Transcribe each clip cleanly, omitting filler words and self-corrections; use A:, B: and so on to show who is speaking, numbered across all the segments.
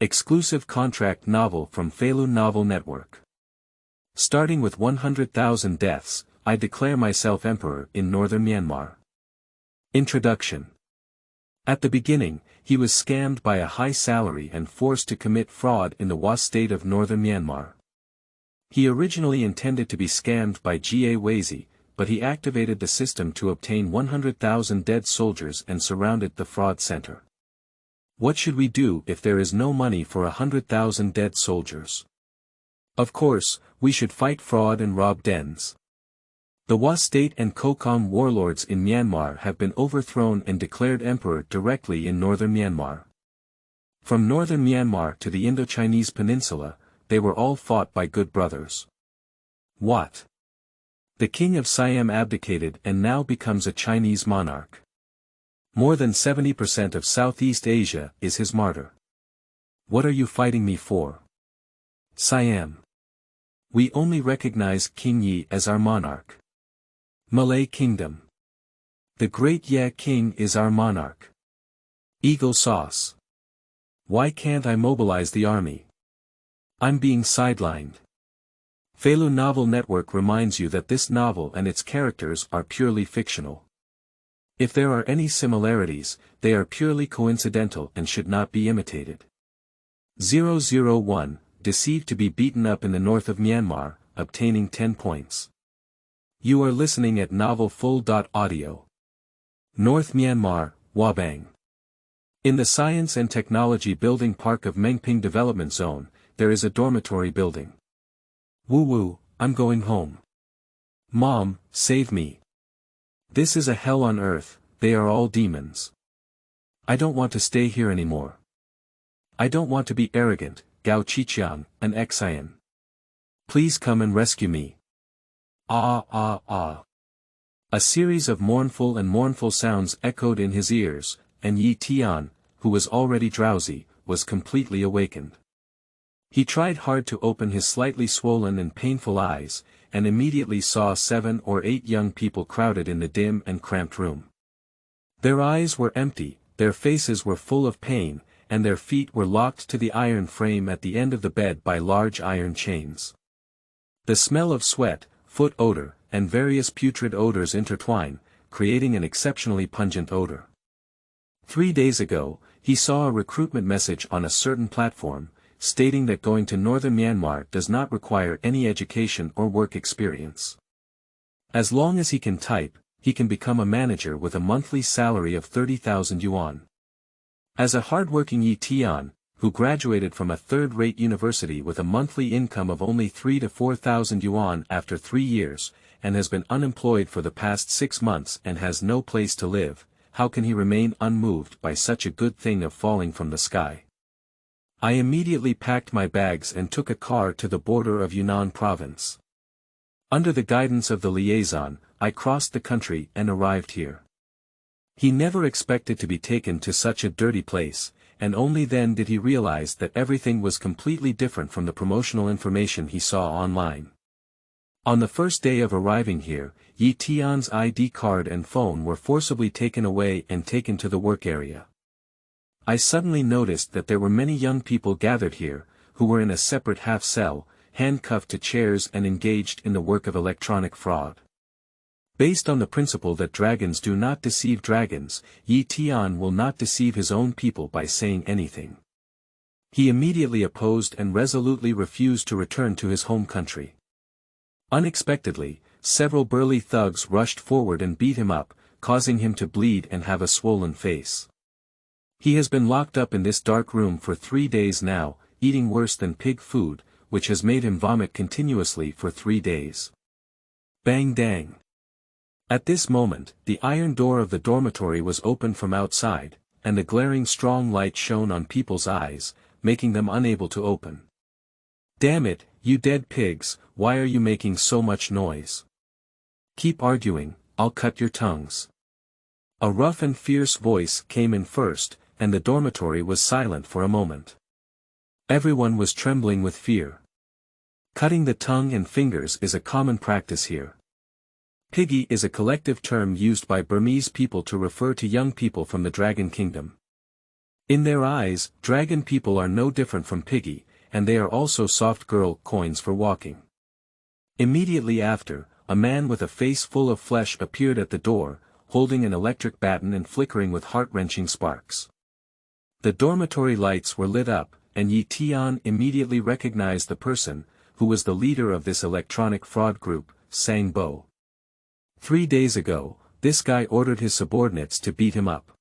A: Exclusive contract novel from Feilu Novel Network. Starting with 100,000 deaths, I declare myself emperor in northern Myanmar. Introduction. At the beginning, he was scammed by a high salary and forced to commit fraud in the Wa state of northern Myanmar. He originally intended to be scammed by Ga Waizi, but he activated the system to obtain 100,000 dead soldiers and surrounded the fraud center. What should we do if there is no money for 100,000 dead soldiers? Of course, we should fight fraud and rob dens. The Wa state and Kokam warlords in Myanmar have been overthrown and declared emperor directly in northern Myanmar. From northern Myanmar to the Indochinese peninsula, they were all fought by good brothers. What? The king of Siam abdicated and now becomes a Chinese monarch. More than 70% of Southeast Asia is his martyr. What are you fighting me for? Siam. We only recognize King Yi as our monarch. Malay Kingdom. The great Ye King is our monarch. Eagle sauce. Why can't I mobilize the army? I'm being sidelined. Feilu Novel Network reminds you that this novel and its characters are purely fictional. If there are any similarities, they are purely coincidental and should not be imitated. 001, Deceive to be beaten up in the north of Myanmar, obtaining 10 points. You are listening at novelfull.audio. North Myanmar, Wabang. In the Science and Technology Building Park of Mengping Development Zone, there is a dormitory building. Woo-woo, I'm going home. Mom, save me. This is a hell on earth, they are all demons. I don't want to stay here anymore. I don't want to be arrogant, Gao Chichiang, an Xian. Please come and rescue me. Ah ah ah. A series of mournful sounds echoed in his ears, and Yi Tian, who was already drowsy, was completely awakened. He tried hard to open his slightly swollen and painful eyes, and immediately saw 7 or 8 young people crowded in the dim and cramped room. Their eyes were empty, their faces were full of pain, and their feet were locked to the iron frame at the end of the bed by large iron chains. The smell of sweat, foot odor, and various putrid odors intertwine, creating an exceptionally pungent odor. 3 days ago, he saw a recruitment message on a certain platform, stating that going to northern Myanmar does not require any education or work experience. As long as he can type, he can become a manager with a monthly salary of 30,000 yuan. As a hard-working Yi Tian, who graduated from a third-rate university with a monthly income of only 3 to 4,000 yuan after 3 years, and has been unemployed for the past 6 months and has no place to live, how can he remain unmoved by such a good thing of falling from the sky? I immediately packed my bags and took a car to the border of Yunnan province. Under the guidance of the liaison, I crossed the country and arrived here. He never expected to be taken to such a dirty place, and only then did he realize that everything was completely different from the promotional information he saw online. On the first day of arriving here, Yi Tian's ID card and phone were forcibly taken away and taken to the work area. I suddenly noticed that there were many young people gathered here, who were in a separate half-cell, handcuffed to chairs and engaged in the work of electronic fraud. Based on the principle that dragons do not deceive dragons, Yi Tian will not deceive his own people by saying anything. He immediately opposed and resolutely refused to return to his home country. Unexpectedly, several burly thugs rushed forward and beat him up, causing him to bleed and have a swollen face. He has been locked up in this dark room for 3 days now, eating worse than pig food, which has made him vomit continuously for 3 days. Bang dang. At this moment, the iron door of the dormitory was opened from outside, and the glaring strong light shone on people's eyes, making them unable to open. Damn it, you dead pigs, why are you making so much noise? Keep arguing, I'll cut your tongues. A rough and fierce voice came in first, and the dormitory was silent for a moment. Everyone was trembling with fear. Cutting the tongue and fingers is a common practice here. Piggy is a collective term used by Burmese people to refer to young people from the Dragon Kingdom. In their eyes, dragon people are no different from piggy, and they are also soft girl coins for walking. Immediately after, a man with a face full of flesh appeared at the door, holding an electric baton and flickering with heart-wrenching sparks. The dormitory lights were lit up, and Yi Tian immediately recognized the person, who was the leader of this electronic fraud group, Sang Bo. 3 days ago, this guy ordered his subordinates to beat him up.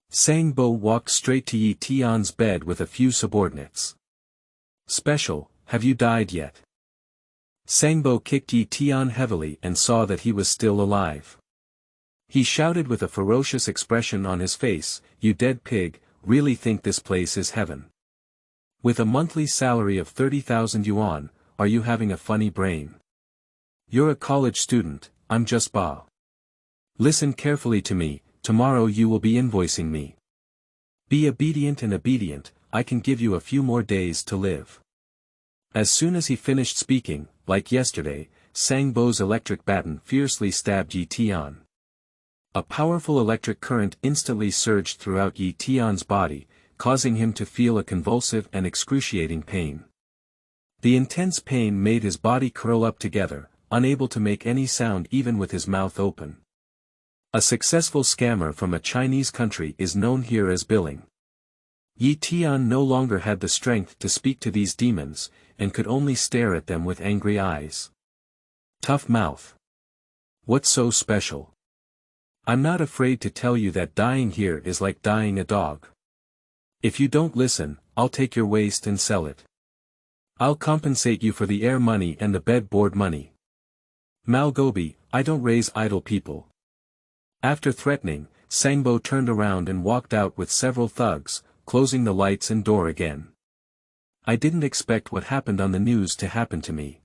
A: Sang Bo walked straight to Yi Tian's bed with a few subordinates. "Special, have you died yet?" Sang Bo kicked Yi Tian heavily and saw that he was still alive. He shouted with a ferocious expression on his face, "You dead pig, really think this place is heaven? With a monthly salary of 30,000 yuan, are you having a funny brain? You're a college student, I'm just Ba. Listen carefully to me, tomorrow you will be invoicing me. Be obedient and obedient, I can give you a few more days to live." As soon as he finished speaking, like yesterday, Sang Bo's electric baton fiercely stabbed Yi Tian. A powerful electric current instantly surged throughout Yi Tian's body, causing him to feel a convulsive and excruciating pain. The intense pain made his body curl up together, unable to make any sound even with his mouth open. A successful scammer from a Chinese country is known here as Billing. Yi Tian no longer had the strength to speak to these demons, and could only stare at them with angry eyes. Tough mouth. What's so special? I'm not afraid to tell you that dying here is like dying a dog. If you don't listen, I'll take your waist and sell it. I'll compensate you for the air money and the bed board money. Malgobi, I don't raise idle people. After threatening, Sang Bo turned around and walked out with several thugs, closing the lights and door again. I didn't expect what happened on the news to happen to me.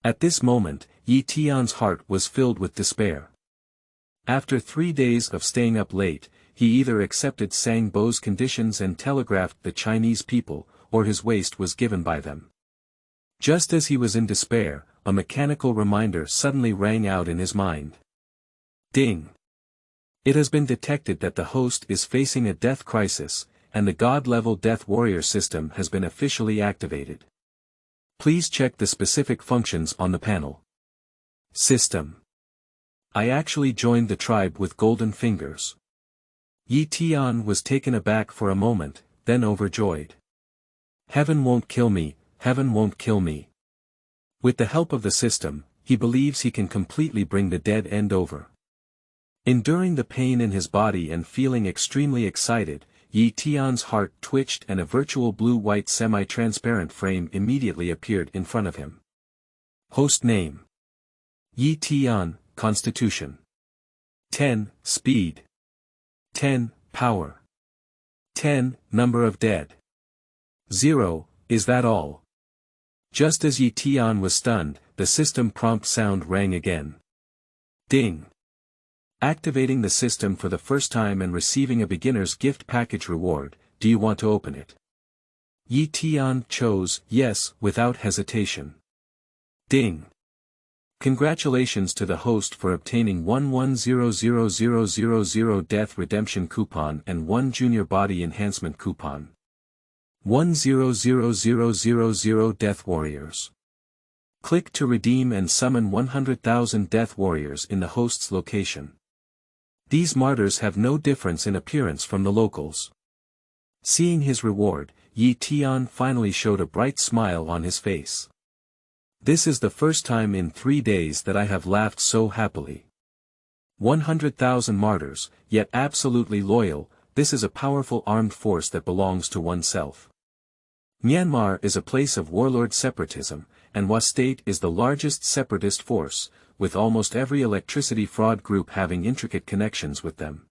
A: At this moment, Yi Tian's heart was filled with despair. After 3 days of staying up late, he either accepted Sang Bo's conditions and telegraphed the Chinese people, or his waist was given by them. Just as he was in despair, a mechanical reminder suddenly rang out in his mind. Ding! It has been detected that the host is facing a death crisis, and the God-level Death Warrior system has been officially activated. Please check the specific functions on the panel. System. I actually joined the tribe with golden fingers. Yi Tian was taken aback for a moment, then overjoyed. Heaven won't kill me, heaven won't kill me. With the help of the system, he believes he can completely bring the dead end over. Enduring the pain in his body and feeling extremely excited, Yi Tian's heart twitched and a virtual blue-white semi-transparent frame immediately appeared in front of him. Host name. Yi Tian, Constitution. 10, Speed. 10, Power. 10, Number of dead. 0, is that all? Just as Yi Tian was stunned, the system prompt sound rang again. Ding. Activating the system for the first time and receiving a beginner's gift package reward, do you want to open it? Yi Tian chose yes without hesitation. Ding. Congratulations to the host for obtaining 110000 Death Redemption Coupon and 1 Junior Body Enhancement Coupon. 100000 Death Warriors. Click to redeem and summon 100,000 Death Warriors in the host's location. These martyrs have no difference in appearance from the locals. Seeing his reward, Yi Tian finally showed a bright smile on his face. This is the first time in 3 days that I have laughed so happily. 100,000 martyrs, yet absolutely loyal, this is a powerful armed force that belongs to oneself. Myanmar is a place of warlord separatism, and Wa State is the largest separatist force, with almost every electricity fraud group having intricate connections with them.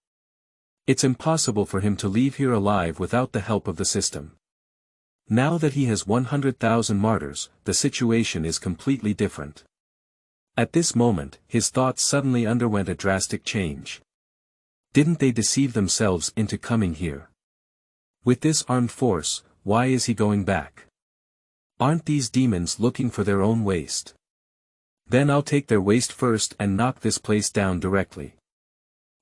A: It's impossible for him to leave here alive without the help of the system. Now that he has 100,000 martyrs, the situation is completely different. At this moment, his thoughts suddenly underwent a drastic change. Didn't they deceive themselves into coming here? With this armed force, why is he going back? Aren't these demons looking for their own waste? Then I'll take their waste first and knock this place down directly.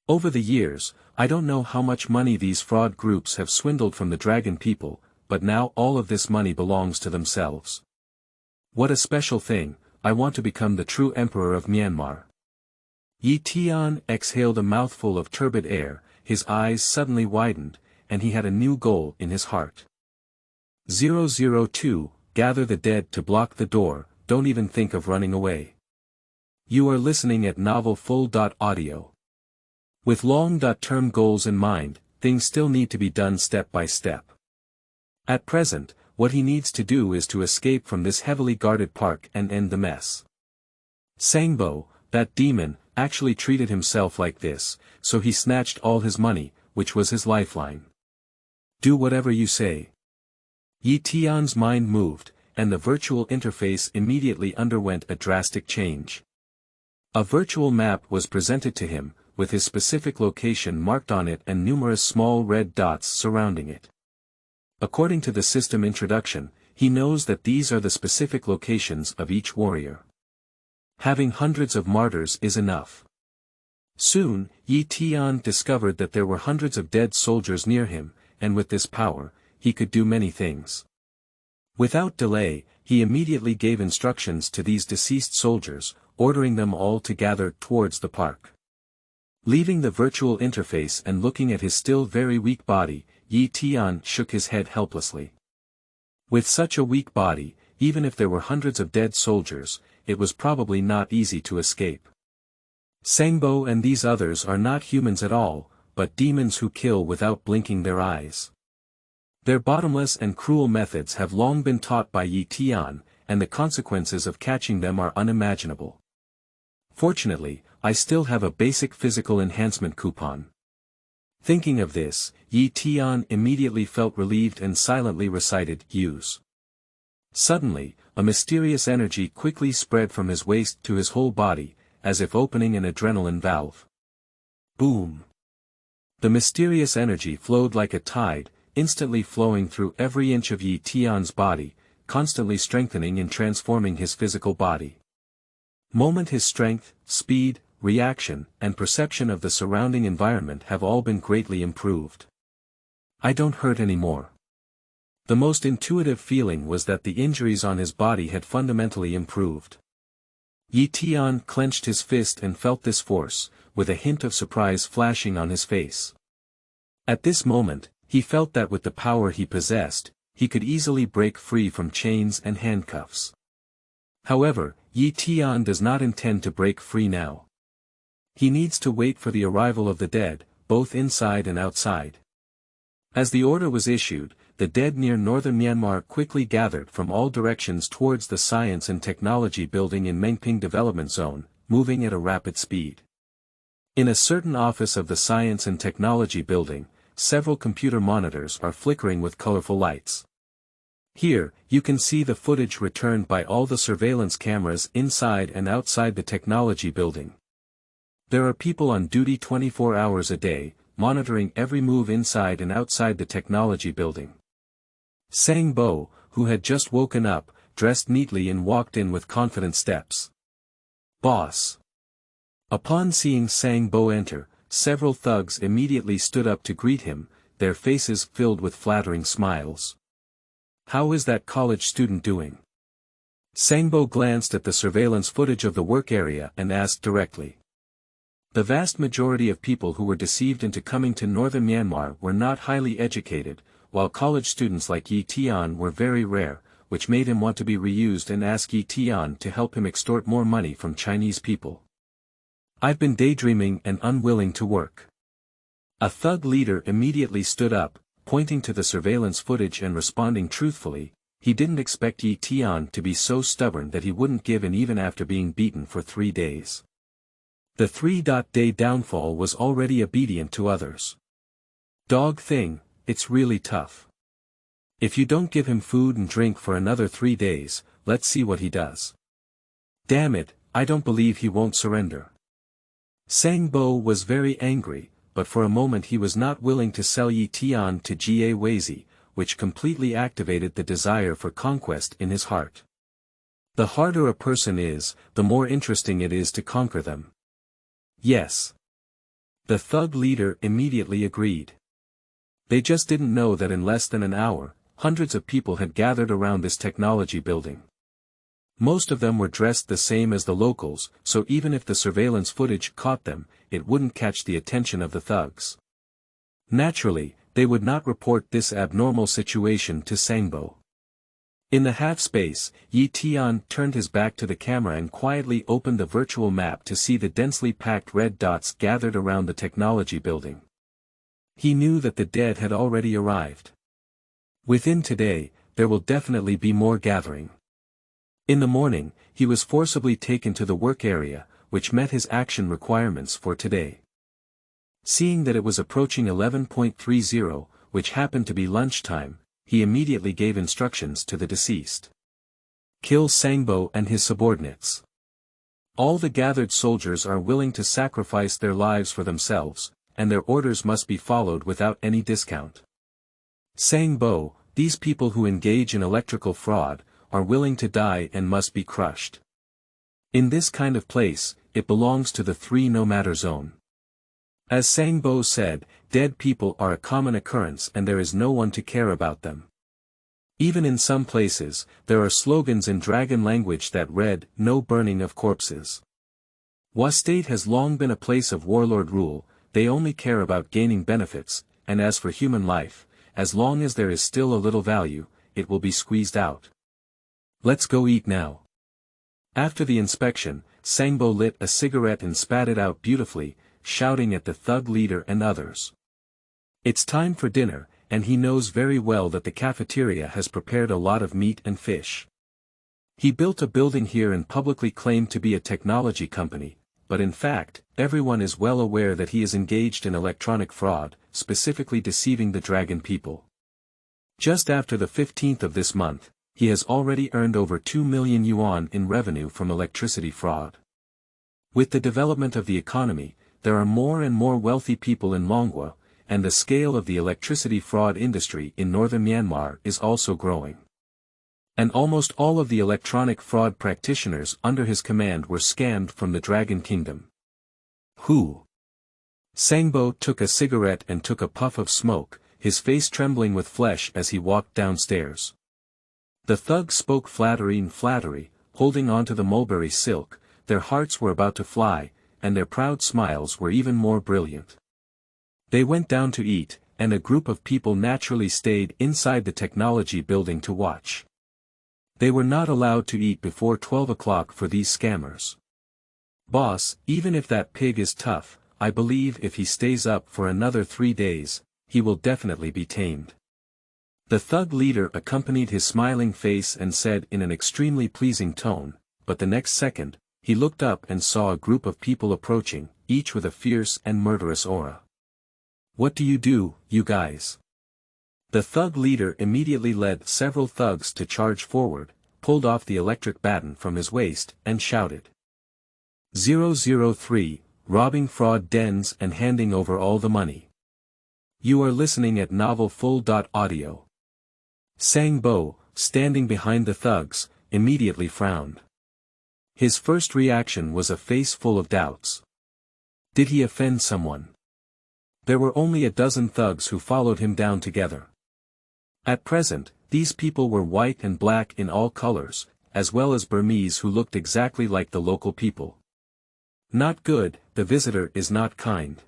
A: Over the years, I don't know how much money these fraud groups have swindled from the dragon people, but now all of this money belongs to themselves. What a special thing, I want to become the true emperor of Myanmar. Yi Tian exhaled a mouthful of turbid air, his eyes suddenly widened, and he had a new goal in his heart. 002, gather the dead to block the door, don't even think of running away. You are listening at novelfull.audio. With long-term goals in mind, things still need to be done step by step. At present, what he needs to do is to escape from this heavily guarded park and end the mess. Sangbo, that demon, actually treated himself like this, so he snatched all his money, which was his lifeline. Do whatever you say. Yi Tian's mind moved, and the virtual interface immediately underwent a drastic change. A virtual map was presented to him, with his specific location marked on it and numerous small red dots surrounding it. According to the system introduction, he knows that these are the specific locations of each warrior. Having hundreds of martyrs is enough. Soon, Yi Tian discovered that there were hundreds of dead soldiers near him, and with this power, he could do many things. Without delay, he immediately gave instructions to these deceased soldiers, ordering them all to gather towards the park. Leaving the virtual interface and looking at his still very weak body, Yi Tian shook his head helplessly. With such a weak body, even if there were hundreds of dead soldiers, it was probably not easy to escape. Sangbo and these others are not humans at all, but demons who kill without blinking their eyes. Their bottomless and cruel methods have long been taught by Yi Tian, and the consequences of catching them are unimaginable. Fortunately, I still have a basic physical enhancement coupon. Thinking of this, Yi Tian immediately felt relieved and silently recited, use. Suddenly, a mysterious energy quickly spread from his waist to his whole body, as if opening an adrenaline valve. Boom! The mysterious energy flowed like a tide, instantly flowing through every inch of Yi Tian's body, constantly strengthening and transforming his physical body. His strength, speed, reaction, and perception of the surrounding environment have all been greatly improved. I don't hurt anymore. The most intuitive feeling was that the injuries on his body had fundamentally improved. Yi Tian clenched his fist and felt this force, with a hint of surprise flashing on his face. At this moment, he felt that with the power he possessed, he could easily break free from chains and handcuffs. However, Yi Tian does not intend to break free now. He needs to wait for the arrival of the dead, both inside and outside. As the order was issued, the dead near northern Myanmar quickly gathered from all directions towards the Science and Technology Building in Mengping Development Zone, moving at a rapid speed. In a certain office of the Science and Technology Building, several computer monitors are flickering with colorful lights. Here, you can see the footage returned by all the surveillance cameras inside and outside the technology building. There are people on duty 24 hours a day, monitoring every move inside and outside the technology building. Sangbo, who had just woken up, dressed neatly and walked in with confident steps. Boss. Upon seeing Sangbo enter, several thugs immediately stood up to greet him, their faces filled with flattering smiles. How is that college student doing? Sangbo glanced at the surveillance footage of the work area and asked directly. The vast majority of people who were deceived into coming to northern Myanmar were not highly educated, while college students like Yi Tian were very rare, which made him want to be reused and ask Yi Tian to help him extort more money from Chinese people. I've been daydreaming and unwilling to work. A thug leader immediately stood up, pointing to the surveillance footage and responding truthfully. He didn't expect Yi Tian to be so stubborn that he wouldn't give in even after being beaten for 3 days. The 3-day downfall was already obedient to others. Dog thing, it's really tough. If you don't give him food and drink for another 3 days, let's see what he does. Damn it, I don't believe he won't surrender. Sangbo was very angry, but for a moment he was not willing to sell Yi Tian to Ga Waizi, which completely activated the desire for conquest in his heart. The harder a person is, the more interesting it is to conquer them. Yes. The thug leader immediately agreed. They just didn't know that in less than an hour, hundreds of people had gathered around this technology building. Most of them were dressed the same as the locals, so even if the surveillance footage caught them, it wouldn't catch the attention of the thugs. Naturally, they would not report this abnormal situation to Sangbo. In the half-space, Yi Tian turned his back to the camera and quietly opened the virtual map to see the densely packed red dots gathered around the technology building. He knew that the dead had already arrived. Within today, there will definitely be more gathering. In the morning, he was forcibly taken to the work area, which met his action requirements for today. Seeing that it was approaching 11:30, which happened to be lunchtime, he immediately gave instructions to the deceased. Kill Sangbo and his subordinates. All the gathered soldiers are willing to sacrifice their lives for themselves, and their orders must be followed without any discount. Sangbo, these people who engage in electrical fraud, are willing to die and must be crushed. In this kind of place, it belongs to the three no-matter zone. As Sangbo said, dead people are a common occurrence and there is no one to care about them. Even in some places, there are slogans in dragon language that read, "No burning of corpses." State has long been a place of warlord rule, they only care about gaining benefits, and as for human life, as long as there is still a little value, it will be squeezed out. Let's go eat now. After the inspection, Sangbo lit a cigarette and spat it out beautifully, shouting at the thug leader and others. It's time for dinner, and he knows very well that the cafeteria has prepared a lot of meat and fish. He built a building here and publicly claimed to be a technology company, but in fact, everyone is well aware that he is engaged in electronic fraud, specifically deceiving the dragon people. Just after the 15th of this month, he has already earned over 2 million yuan in revenue from electricity fraud. With the development of the economy, there are more and more wealthy people in Longwa, and the scale of the electricity fraud industry in northern Myanmar is also growing. And almost all of the electronic fraud practitioners under his command were scammed from the Dragon Kingdom. Who? Sangbo took a cigarette and took a puff of smoke, his face trembling with flesh as he walked downstairs. The thugs spoke flattery, holding on to the mulberry silk, their hearts were about to fly, and their proud smiles were even more brilliant. They went down to eat, and a group of people naturally stayed inside the technology building to watch. They were not allowed to eat before 12 o'clock for these scammers. Boss, even if that pig is tough, I believe if he stays up for another 3 days, he will definitely be tamed. The thug leader accompanied his smiling face and said in an extremely pleasing tone, but the next second, he looked up and saw a group of people approaching, each with a fierce and murderous aura. What do, you guys? The thug leader immediately led several thugs to charge forward, pulled off the electric baton from his waist, and shouted. 003, robbing fraud dens and handing over all the money. You are listening at novelfull.audio. Sangbo, standing behind the thugs, immediately frowned. His first reaction was a face full of doubts. Did he offend someone? There were only a dozen thugs who followed him down together. At present, these people were white and black in all colors, as well as Burmese who looked exactly like the local people. Not good, the visitor is not kind.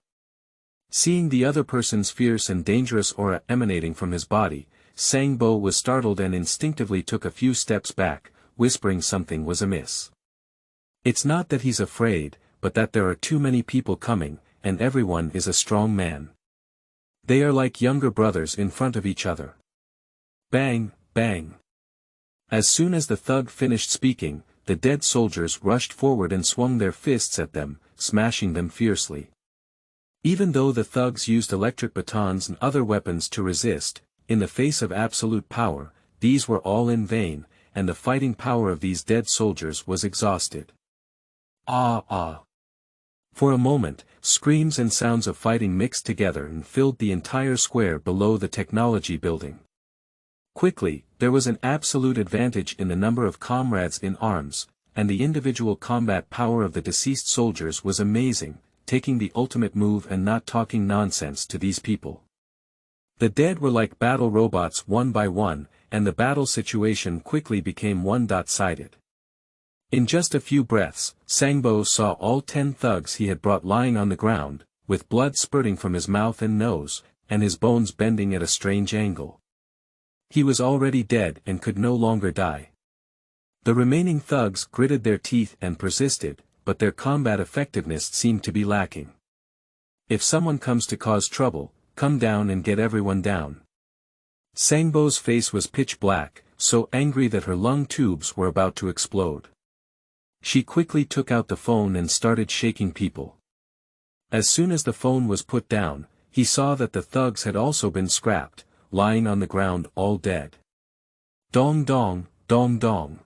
A: Seeing the other person's fierce and dangerous aura emanating from his body, Sangbo was startled and instinctively took a few steps back, whispering something was amiss. It's not that he's afraid, but that there are too many people coming, and everyone is a strong man. They are like younger brothers in front of each other. Bang, bang. As soon as the thug finished speaking, the dead soldiers rushed forward and swung their fists at them, smashing them fiercely. Even though the thugs used electric batons and other weapons to resist, in the face of absolute power, these were all in vain, and the fighting power of these dead soldiers was exhausted. Ah! For a moment, screams and sounds of fighting mixed together and filled the entire square below the technology building. Quickly, there was an absolute advantage in the number of comrades in arms, and the individual combat power of the deceased soldiers was amazing, taking the ultimate move and not talking nonsense to these people. The dead were like battle robots one by one, and the battle situation quickly became one-sided. In just a few breaths, Sangbo saw all 10 thugs he had brought lying on the ground, with blood spurting from his mouth and nose, and his bones bending at a strange angle. He was already dead and could no longer die. The remaining thugs gritted their teeth and persisted, but their combat effectiveness seemed to be lacking. If someone comes to cause trouble, come down and get everyone down. Sangbo's face was pitch black, so angry that her lung tubes were about to explode. She quickly took out the phone and started shaking people. As soon as the phone was put down, he saw that the thugs had also been scrapped, lying on the ground all dead. Dong dong, dong dong.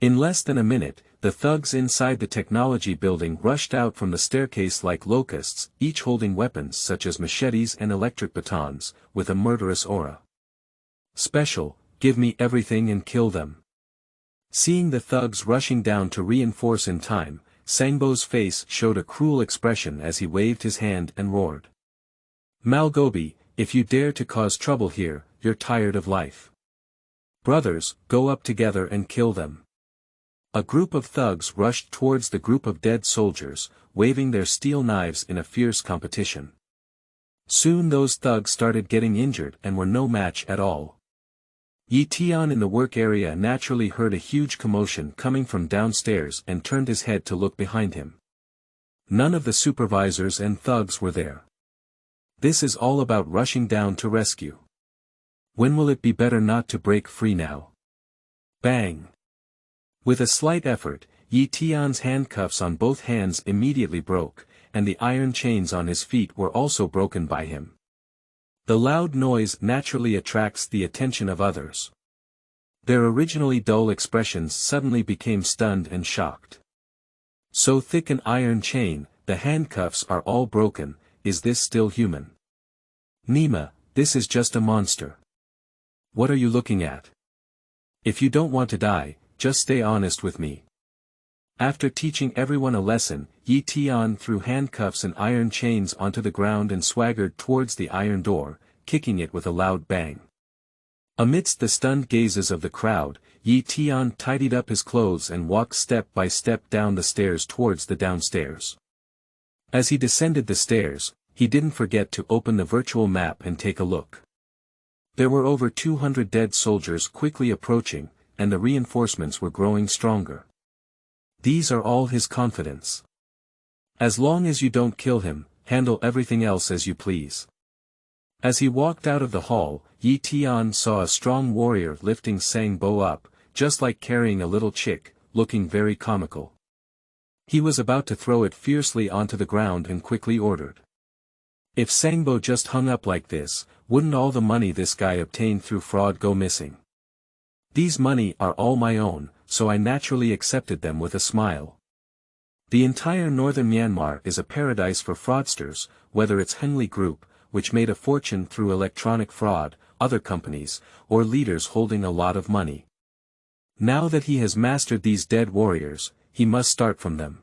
A: In less than a minute, the thugs inside the technology building rushed out from the staircase like locusts, each holding weapons such as machetes and electric batons, with a murderous aura. Special, give me everything and kill them. Seeing the thugs rushing down to reinforce in time, Sangbo's face showed a cruel expression as he waved his hand and roared. Malgobi, if you dare to cause trouble here, you're tired of life. Brothers, go up together and kill them. A group of thugs rushed towards the group of dead soldiers, waving their steel knives in a fierce competition. Soon those thugs started getting injured and were no match at all. Yi Tian in the work area naturally heard a huge commotion coming from downstairs and turned his head to look behind him. None of the supervisors and thugs were there. This is all about rushing down to rescue. When will it be better not to break free now? Bang! With a slight effort, Yi Tian's handcuffs on both hands immediately broke, and the iron chains on his feet were also broken by him. The loud noise naturally attracts the attention of others. Their originally dull expressions suddenly became stunned and shocked. So thick an iron chain, the handcuffs are all broken, is this still human? Nima, this is just a monster. What are you looking at? If you don't want to die, just stay honest with me. After teaching everyone a lesson, Yi Tian threw handcuffs and iron chains onto the ground and swaggered towards the iron door, kicking it with a loud bang. Amidst the stunned gazes of the crowd, Yi Tian tidied up his clothes and walked step by step down the stairs towards the downstairs. As he descended the stairs, he didn't forget to open the virtual map and take a look. There were over 200 dead soldiers quickly approaching, and the reinforcements were growing stronger. These are all his confidants. As long as you don't kill him, handle everything else as you please. As he walked out of the hall, Yi Tian saw a strong warrior lifting Sangbo up, just like carrying a little chick, looking very comical. He was about to throw it fiercely onto the ground and quickly ordered. If Sangbo just hung up like this, wouldn't all the money this guy obtained through fraud go missing? These money are all my own, so I naturally accepted them with a smile. The entire northern Myanmar is a paradise for fraudsters, whether it's Henley Group, which made a fortune through electronic fraud, other companies, or leaders holding a lot of money. Now that he has mastered these dead warriors, he must start from them.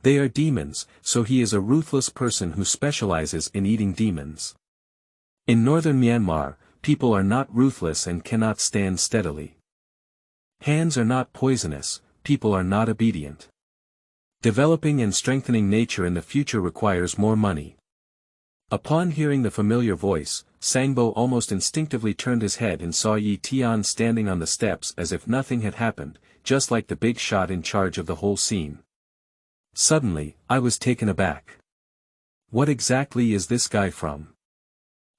A: They are demons, so he is a ruthless person who specializes in eating demons. In northern Myanmar, people are not ruthless and cannot stand steadily. Hands are not poisonous, people are not obedient. Developing and strengthening nature in the future requires more money. Upon hearing the familiar voice, Sangbo almost instinctively turned his head and saw Yi Tian standing on the steps as if nothing had happened, just like the big shot in charge of the whole scene. Suddenly, I was taken aback. What exactly is this guy from?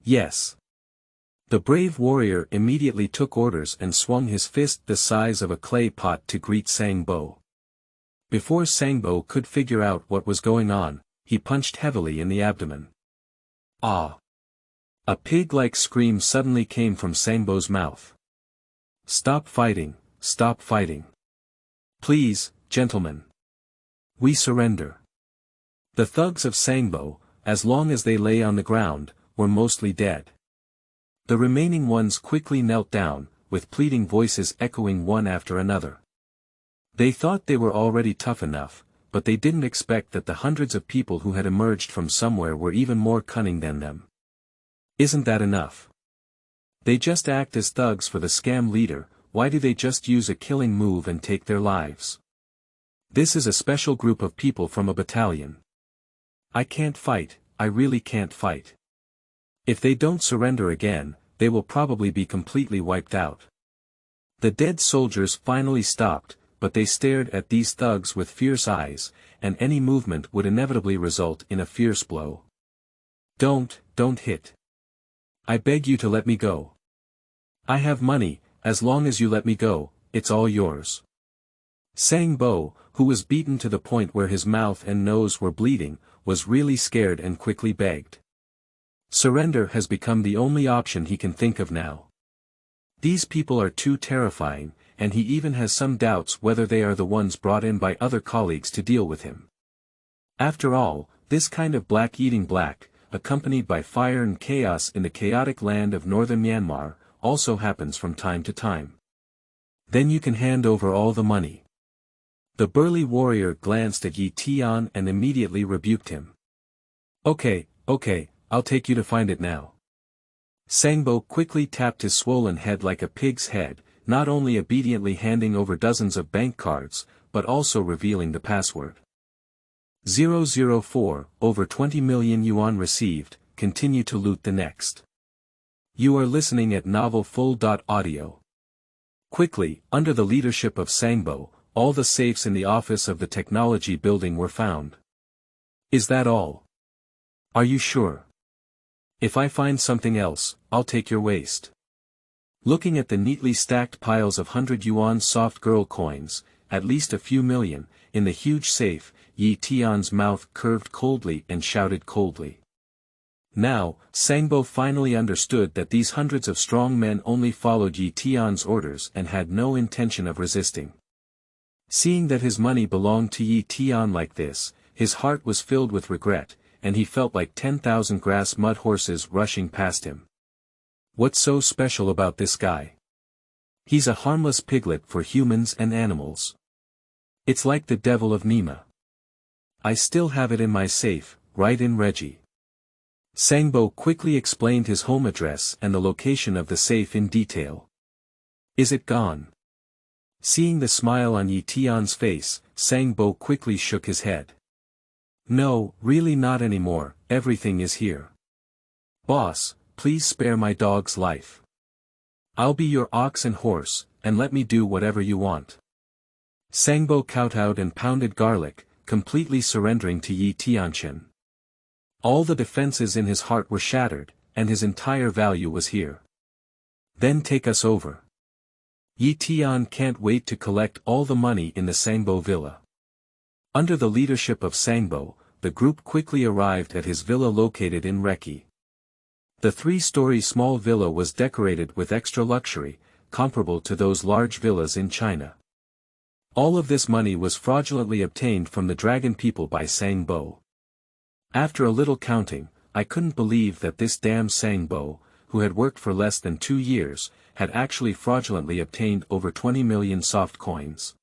A: Yes. The brave warrior immediately took orders and swung his fist the size of a clay pot to greet Sangbo. Before Sangbo could figure out what was going on, he punched heavily in the abdomen. Ah! A pig-like scream suddenly came from Sangbo's mouth. Stop fighting, stop fighting. Please, gentlemen. We surrender. The thugs of Sangbo, as long as they lay on the ground, were mostly dead. The remaining ones quickly knelt down, with pleading voices echoing one after another. They thought they were already tough enough, but they didn't expect that the hundreds of people who had emerged from somewhere were even more cunning than them. Isn't that enough? They just act as thugs for the scam leader. Why do they just use a killing move and take their lives? This is a special group of people from a battalion. I can't fight, I really can't fight. If they don't surrender again, they will probably be completely wiped out. The dead soldiers finally stopped, but they stared at these thugs with fierce eyes, and any movement would inevitably result in a fierce blow. Don't hit. I beg you to let me go. I have money, as long as you let me go, it's all yours. Sang Bo, who was beaten to the point where his mouth and nose were bleeding, was really scared and quickly begged. Surrender has become the only option he can think of now. These people are too terrifying, and he even has some doubts whether they are the ones brought in by other colleagues to deal with him. After all, this kind of black eating black, accompanied by fire and chaos in the chaotic land of northern Myanmar, also happens from time to time. Then you can hand over all the money. The burly warrior glanced at Yi Tian and immediately rebuked him. Okay, I'll take you to find it now. Sangbo quickly tapped his swollen head like a pig's head, not only obediently handing over dozens of bank cards, but also revealing the password. 004, over 20 million yuan received, continue to loot the next. You are listening at novelfull.audio. Quickly, under the leadership of Sangbo, all the safes in the office of the technology building were found. Is that all? Are you sure? If I find something else, I'll take your waist. Looking at the neatly stacked piles of 100 yuan soft girl coins, at least a few million, in the huge safe, Yi Tian's mouth curved coldly and shouted coldly. Now, Sangbo finally understood that these hundreds of strong men only followed Yi Tian's orders and had no intention of resisting. Seeing that his money belonged to Yi Tian like this, his heart was filled with regret, and he felt like 10,000 grass mud horses rushing past him. What's so special about this guy? He's a harmless piglet for humans and animals. It's like the devil of Nima. I still have it in my safe, right in Reggie. Sangbo quickly explained his home address and the location of the safe in detail. Is it gone? Seeing the smile on Yi Tian's face, Sangbo quickly shook his head. No, really not anymore, everything is here. Boss, please spare my dog's life. I'll be your ox and horse, and let me do whatever you want. Sangbo kowtowed and pounded garlic, completely surrendering to Yi Tianchen. All the defenses in his heart were shattered, and his entire value was here. Then take us over. Yi Tian can't wait to collect all the money in the Sangbo villa. Under the leadership of Sangbo, the group quickly arrived at his villa located in Reki. The 3-story small villa was decorated with extra luxury, comparable to those large villas in China. All of this money was fraudulently obtained from the dragon people by Sangbo. After a little counting, I couldn't believe that this damn Sangbo, who had worked for less than 2 years, had actually fraudulently obtained over 20 million soft coins.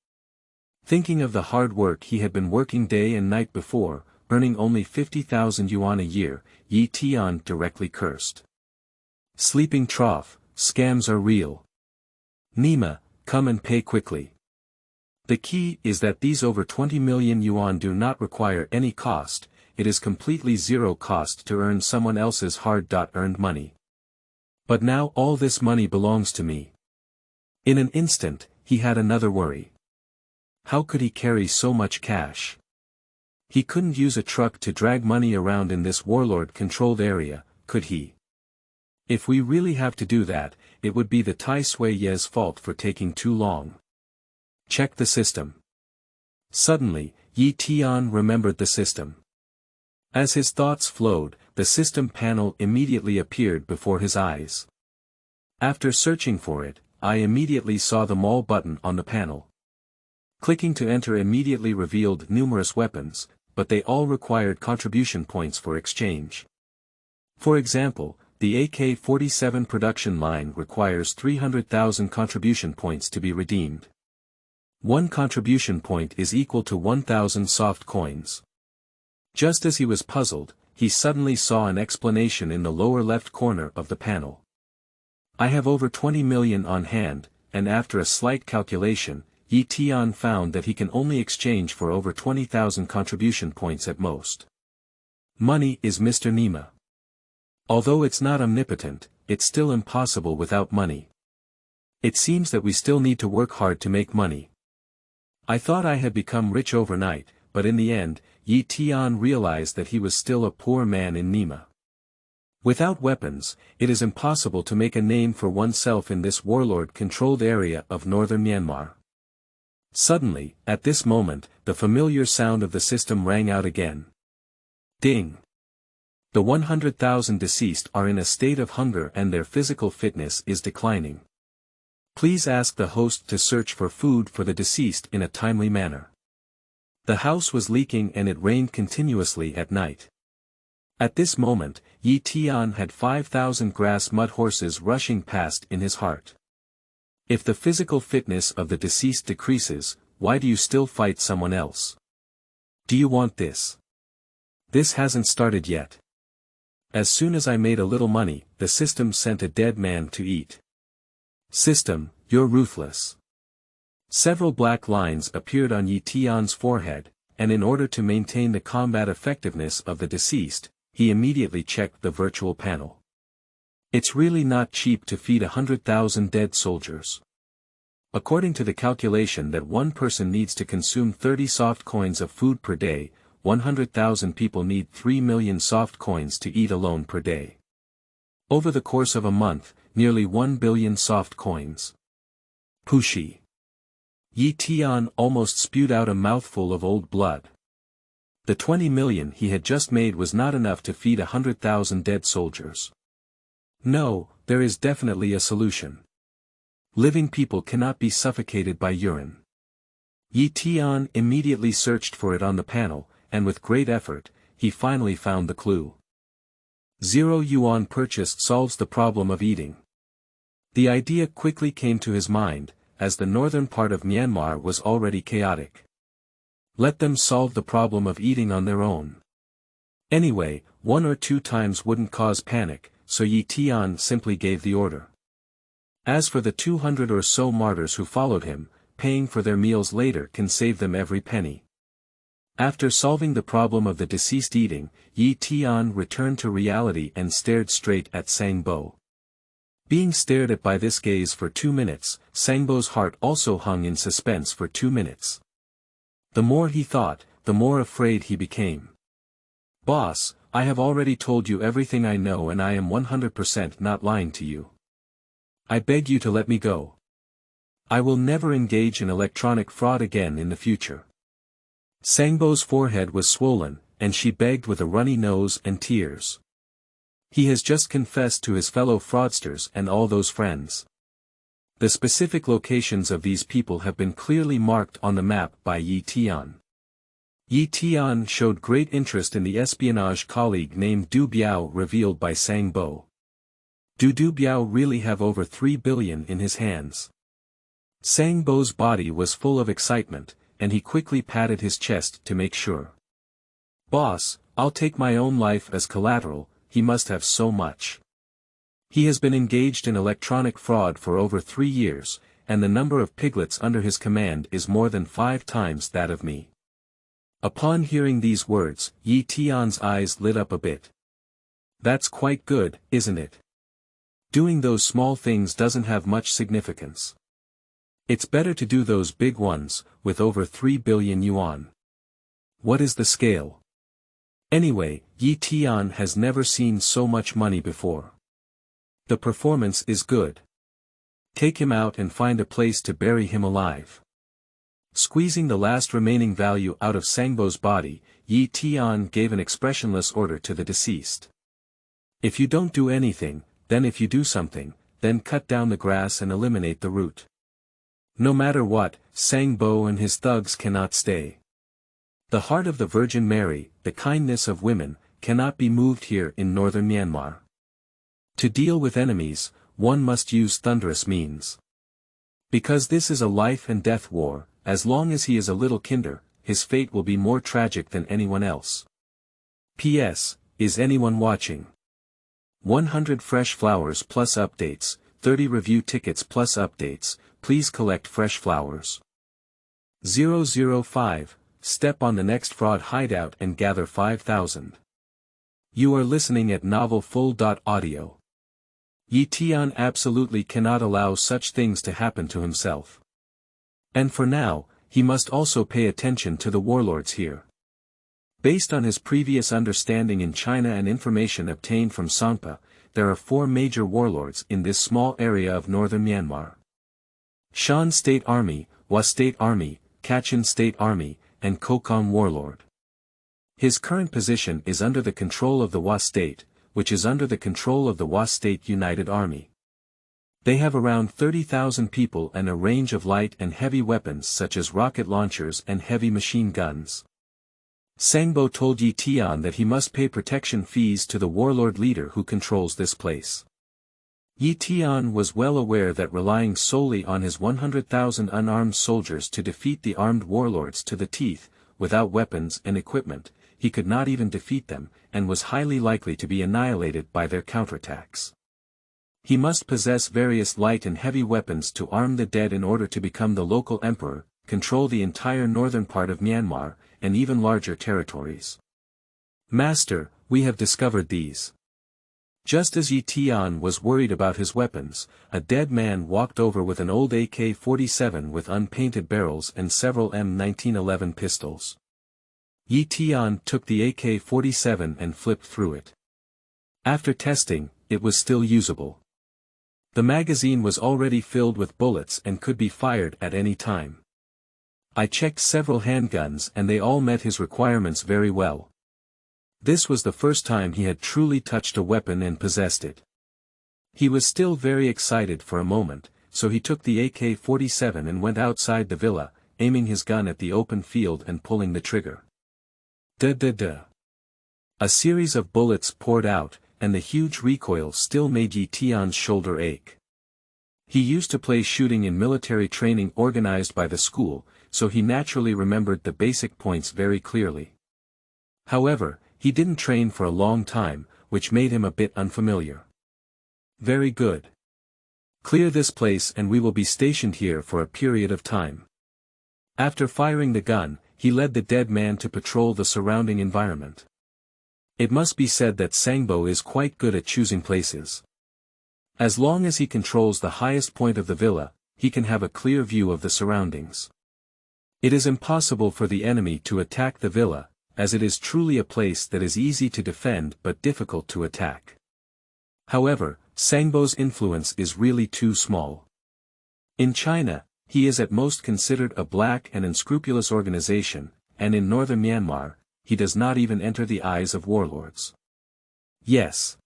A: Thinking of the hard work he had been working day and night before, earning only 50,000 yuan a year, Yi Tian directly cursed. Sleeping trough, scams are real. Nima, come and pay quickly. The key is that these over 20 million yuan do not require any cost, it is completely zero cost to earn someone else's hard-earned money. But now all this money belongs to me. In an instant, he had another worry. How could he carry so much cash? He couldn't use a truck to drag money around in this warlord-controlled area, could he? If we really have to do that, it would be the Tai Sui Ye's fault for taking too long. Check the system. Suddenly, Yi Tian remembered the system. As his thoughts flowed, the system panel immediately appeared before his eyes. After searching for it, I immediately saw the mall button on the panel. Clicking to enter immediately revealed numerous weapons, but they all required contribution points for exchange. For example, the AK-47 production line requires 300,000 contribution points to be redeemed. One contribution point is equal to 1,000 soft coins. Just as he was puzzled, he suddenly saw an explanation in the lower left corner of the panel. I have over 20 million on hand, and after a slight calculation, Yi Tian found that he can only exchange for over 20,000 contribution points at most. Money is Mr. Nima. Although it's not omnipotent, it's still impossible without money. It seems that we still need to work hard to make money. I thought I had become rich overnight, but in the end, Yi Tian realized that he was still a poor man in Nima. Without weapons, it is impossible to make a name for oneself in this warlord-controlled area of northern Myanmar. Suddenly, at this moment, the familiar sound of the system rang out again. Ding! The 100,000 deceased are in a state of hunger and their physical fitness is declining. Please ask the host to search for food for the deceased in a timely manner. The house was leaking and it rained continuously at night. At this moment, Yi Tian had 5,000 grass mud horses rushing past in his heart. If the physical fitness of the deceased decreases, why do you still fight someone else? Do you want this? This hasn't started yet. As soon as I made a little money, the system sent a dead man to eat. System, you're ruthless. Several black lines appeared on Yi Tian's forehead, and in order to maintain the combat effectiveness of the deceased, he immediately checked the virtual panel. It's really not cheap to feed 100,000 dead soldiers. According to the calculation that one person needs to consume 30 soft coins of food per day, 100,000 people need 3 million soft coins to eat alone per day. Over the course of a month, nearly 1 billion soft coins. Pushi. Yi Tian almost spewed out a mouthful of old blood. The 20 million he had just made was not enough to feed 100,000 dead soldiers. No, there is definitely a solution. Living people cannot be suffocated by urine. Yi Tian immediately searched for it on the panel, and with great effort, he finally found the clue. 0 yuan purchased solves the problem of eating. The idea quickly came to his mind, as the northern part of Myanmar was already chaotic. Let them solve the problem of eating on their own. Anyway, 1 or 2 times wouldn't cause panic, so Yi Tian simply gave the order. As for the 200 or so martyrs who followed him, paying for their meals later can save them every penny. After solving the problem of the deceased eating, Yi Tian returned to reality and stared straight at Sangbo. Being stared at by this gaze for 2 minutes, Sangbo's heart also hung in suspense for 2 minutes. The more he thought, the more afraid he became. Boss, I have already told you everything I know and I am 100% not lying to you. I beg you to let me go. I will never engage in electronic fraud again in the future. Sangbo's forehead was swollen, and she begged with a runny nose and tears. He has just confessed to his fellow fraudsters and all those friends. The specific locations of these people have been clearly marked on the map by Yi Tian. Yi Tian showed great interest in the espionage colleague named Du Biao revealed by Sangbo. Du Biao really have over 3 billion in his hands. Sangbo's body was full of excitement, and he quickly patted his chest to make sure. Boss, I'll take my own life as collateral, he must have so much. He has been engaged in electronic fraud for over 3 years, and the number of piglets under his command is more than 5 times that of me. Upon hearing these words, Yi Tian's eyes lit up a bit. That's quite good, isn't it? Doing those small things doesn't have much significance. It's better to do those big ones, with over 3 billion yuan. What is the scale? Anyway, Yi Tian has never seen so much money before. The performance is good. Take him out and find a place to bury him alive. Squeezing the last remaining value out of Sangbo's body, Yi Tian gave an expressionless order to the deceased. If you don't do anything, then if you do something, then cut down the grass and eliminate the root. No matter what, Sangbo and his thugs cannot stay. The heart of the Virgin Mary, the kindness of women, cannot be moved here in northern Myanmar. To deal with enemies, one must use thunderous means. Because this is a life and death war, as long as he is a little kinder, his fate will be more tragic than anyone else. P.S. Is anyone watching? 100 fresh flowers plus updates, 30 review tickets plus updates, please collect fresh flowers. 005, step on the next fraud hideout and gather 5,000. You are listening at novelfull.audio. Yi Tian absolutely cannot allow such things to happen to himself. And for now, he must also pay attention to the warlords here. Based on his previous understanding in China and information obtained from Songpa, there are 4 major warlords in this small area of northern Myanmar. Shan State Army, Wa State Army, Kachin State Army, and Kokong Warlord. His current position is under the control of the Wa State, which is under the control of the Wa State United Army. They have around 30,000 people and a range of light and heavy weapons such as rocket launchers and heavy machine guns. Sangbo told Yi Tian that he must pay protection fees to the warlord leader who controls this place. Yi Tian was well aware that relying solely on his 100,000 unarmed soldiers to defeat the armed warlords to the teeth, without weapons and equipment, he could not even defeat them, and was highly likely to be annihilated by their counterattacks. He must possess various light and heavy weapons to arm the dead in order to become the local emperor, control the entire northern part of Myanmar, and even larger territories. Master, we have discovered these. Just as Yi Tian was worried about his weapons, a dead man walked over with an old AK-47 with unpainted barrels and several M1911 pistols. Yi Tian took the AK-47 and flipped through it. After testing, it was still usable. The magazine was already filled with bullets and could be fired at any time. I checked several handguns and they all met his requirements very well. This was the first time he had truly touched a weapon and possessed it. He was still very excited for a moment, so he took the AK-47 and went outside the villa, aiming his gun at the open field and pulling the trigger. Da-da-da. A series of bullets poured out, and the huge recoil still made Yi Tian's shoulder ache. He used to play shooting in military training organized by the school, so he naturally remembered the basic points very clearly. However, he didn't train for a long time, which made him a bit unfamiliar. Very good. Clear this place and we will be stationed here for a period of time. After firing the gun, he led the dead man to patrol the surrounding environment. It must be said that Sangbo is quite good at choosing places. As long as he controls the highest point of the villa, he can have a clear view of the surroundings. It is impossible for the enemy to attack the villa, as it is truly a place that is easy to defend but difficult to attack. However, Sangbo's influence is really too small. In China, he is at most considered a black and unscrupulous organization, and in northern Myanmar, he does not even enter the eyes of warlords. Yes.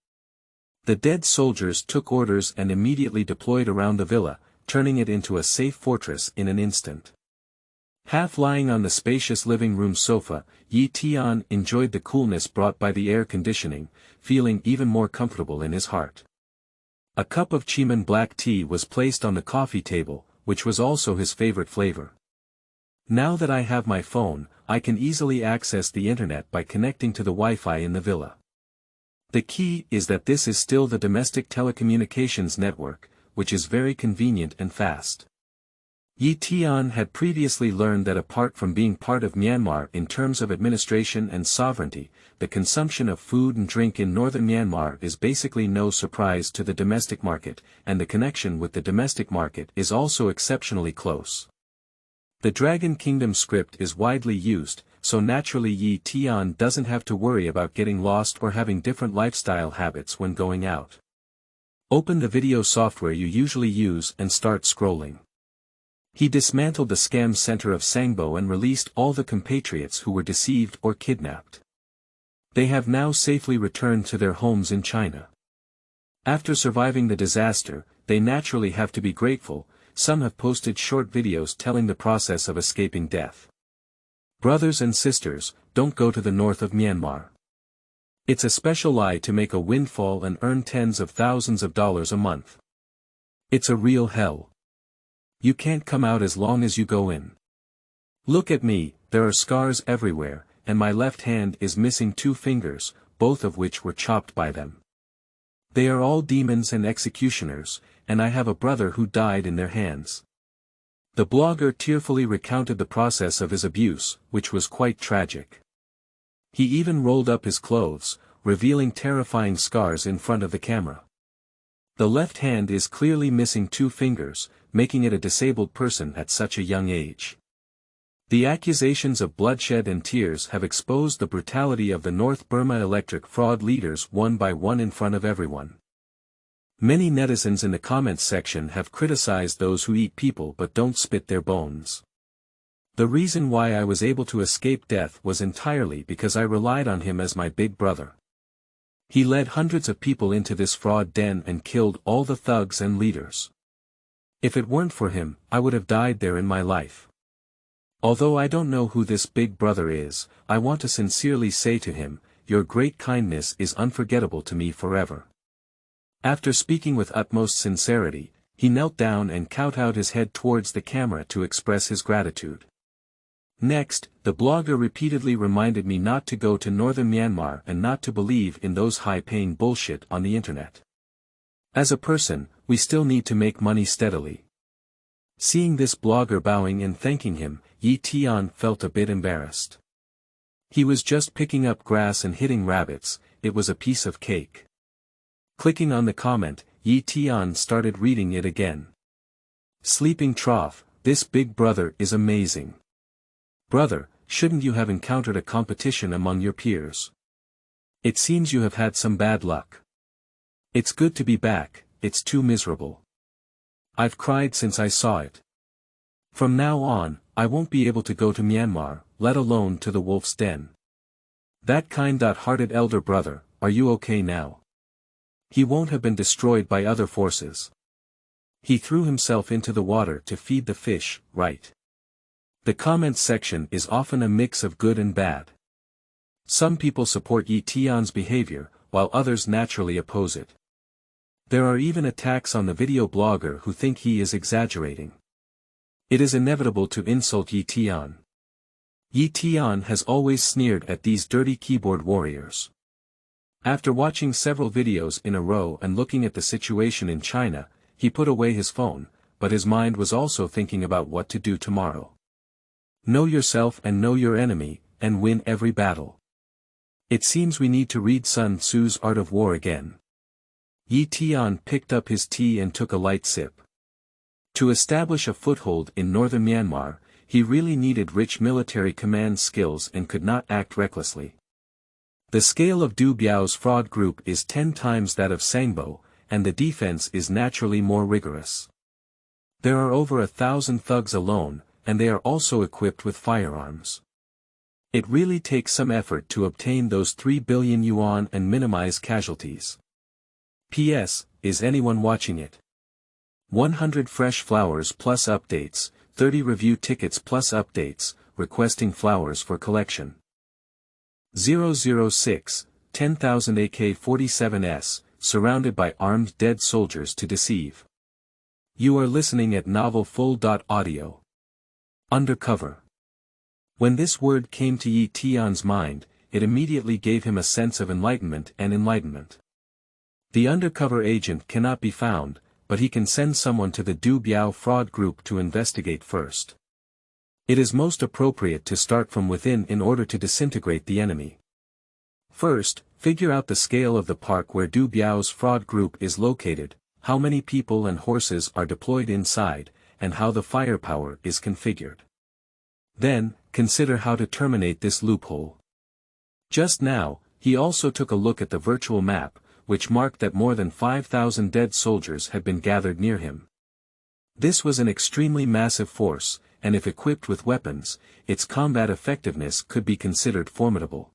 A: The dead soldiers took orders and immediately deployed around the villa, turning it into a safe fortress in an instant. Half lying on the spacious living room sofa, Yi Tian enjoyed the coolness brought by the air conditioning, feeling even more comfortable in his heart. A cup of Chiman black tea was placed on the coffee table, which was also his favorite flavor. Now that I have my phone, I can easily access the internet by connecting to the Wi-Fi in the villa. The key is that this is still the domestic telecommunications network, which is very convenient and fast. Yi Tian had previously learned that apart from being part of Myanmar in terms of administration and sovereignty, the consumption of food and drink in northern Myanmar is basically no surprise to the domestic market, and the connection with the domestic market is also exceptionally close. The Dragon Kingdom script is widely used, so naturally Yi Tian doesn't have to worry about getting lost or having different lifestyle habits when going out. Open the video software you usually use and start scrolling. He dismantled the scam center of Sangbo and released all the compatriots who were deceived or kidnapped. They have now safely returned to their homes in China. After surviving the disaster, they naturally have to be grateful. Some have posted short videos telling the process of escaping death. Brothers and sisters, don't go to the north of Myanmar. It's a special lie to make a windfall and earn tens of thousands of dollars a month. It's a real hell. You can't come out as long as you go in. Look at me, there are scars everywhere, and my left hand is missing 2 fingers, both of which were chopped by them. They are all demons and executioners, and I have a brother who died in their hands. The blogger tearfully recounted the process of his abuse, which was quite tragic. He even rolled up his clothes, revealing terrifying scars in front of the camera. The left hand is clearly missing 2 fingers, making it a disabled person at such a young age. The accusations of bloodshed and tears have exposed the brutality of the North Burma electric fraud leaders one by one in front of everyone. Many netizens in the comments section have criticized those who eat people but don't spit their bones. The reason why I was able to escape death was entirely because I relied on him as my big brother. He led hundreds of people into this fraud den and killed all the thugs and leaders. If it weren't for him, I would have died there in my life. Although I don't know who this big brother is, I want to sincerely say to him, your great kindness is unforgettable to me forever. After speaking with utmost sincerity, he knelt down and kowtowed his head towards the camera to express his gratitude. Next, the blogger repeatedly reminded me not to go to northern Myanmar and not to believe in those high-paying bullshit on the internet. As a person, we still need to make money steadily. Seeing this blogger bowing and thanking him, Yi Tian felt a bit embarrassed. He was just picking up grass and hitting rabbits, it was a piece of cake. Clicking on the comment, Yi Tian started reading it again. Sleeping trough, this big brother is amazing. Brother, shouldn't you have encountered a competition among your peers? It seems you have had some bad luck. It's good to be back, it's too miserable. I've cried since I saw it. From now on, I won't be able to go to Myanmar, let alone to the wolf's den. That kind-hearted elder brother, are you okay now? He won't have been destroyed by other forces. He threw himself into the water to feed the fish, right? The comments section is often a mix of good and bad. Some people support Yi Tian's behavior, while others naturally oppose it. There are even attacks on the video blogger who think he is exaggerating. It is inevitable to insult Yi Tian. Yi Tian has always sneered at these dirty keyboard warriors. After watching several videos in a row and looking at the situation in China, he put away his phone, but his mind was also thinking about what to do tomorrow. Know yourself and know your enemy, and win every battle. It seems we need to read Sun Tzu's Art of War again. Yi Tian picked up his tea and took a light sip. To establish a foothold in northern Myanmar, he really needed rich military command skills and could not act recklessly. The scale of Du Biao's fraud group is 10 times that of Sangbo, and the defense is naturally more rigorous. There are over 1,000 thugs alone, and they are also equipped with firearms. It really takes some effort to obtain those 3 billion yuan and minimize casualties. P.S. Is anyone watching it? 100 fresh flowers plus updates, 30 review tickets plus updates, requesting flowers for collection. 006, 10,000 AK-47s, surrounded by armed dead soldiers to deceive. You are listening at novelfull.audio. Undercover. When this word came to Yi Tian's mind, it immediately gave him a sense of enlightenment and enlightenment. The undercover agent cannot be found, but he can send someone to the Du Biao fraud group to investigate first. It is most appropriate to start from within in order to disintegrate the enemy. First, figure out the scale of the park where Du Biao's fraud group is located, how many people and horses are deployed inside, and how the firepower is configured. Then, consider how to terminate this loophole. Just now, he also took a look at the virtual map, which marked that more than 5,000 dead soldiers had been gathered near him. This was an extremely massive force, and if equipped with weapons, its combat effectiveness could be considered formidable.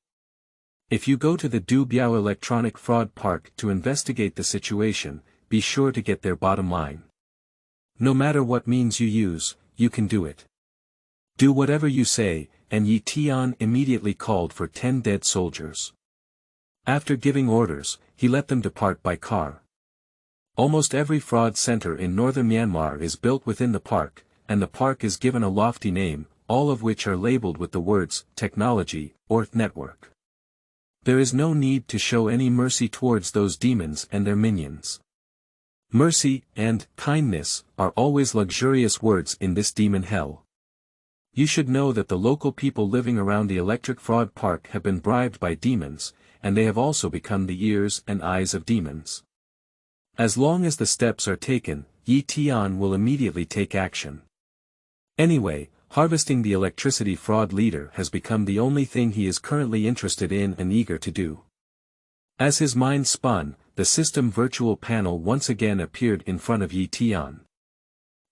A: If you go to the Du Biao Electronic Fraud Park to investigate the situation, be sure to get their bottom line. No matter what means you use, you can do it. Do whatever you say, and Yi Tian immediately called for 10 dead soldiers. After giving orders, he let them depart by car. Almost every fraud center in northern Myanmar is built within the park, and the park is given a lofty name, all of which are labeled with the words, technology, or network. There is no need to show any mercy towards those demons and their minions. Mercy, and kindness, are always luxurious words in this demon hell. You should know that the local people living around the Electric Fraud Park have been bribed by demons, and they have also become the ears and eyes of demons. As long as the steps are taken, Yi Tian will immediately take action. Anyway, harvesting the electricity fraud leader has become the only thing he is currently interested in and eager to do. As his mind spun, the system virtual panel once again appeared in front of Yi Tian.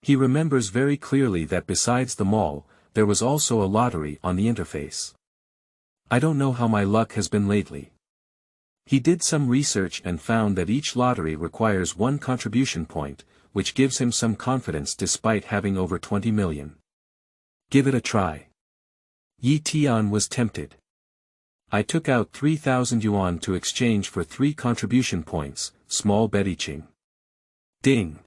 A: He remembers very clearly that besides the mall, there was also a lottery on the interface. I don't know how my luck has been lately. He did some research and found that each lottery requires 1 contribution point, which gives him some confidence despite having over 20 million. Give it a try. Yi Tian was tempted. I took out 3,000 yuan to exchange for 3 contribution points, small bet eaching. Ding.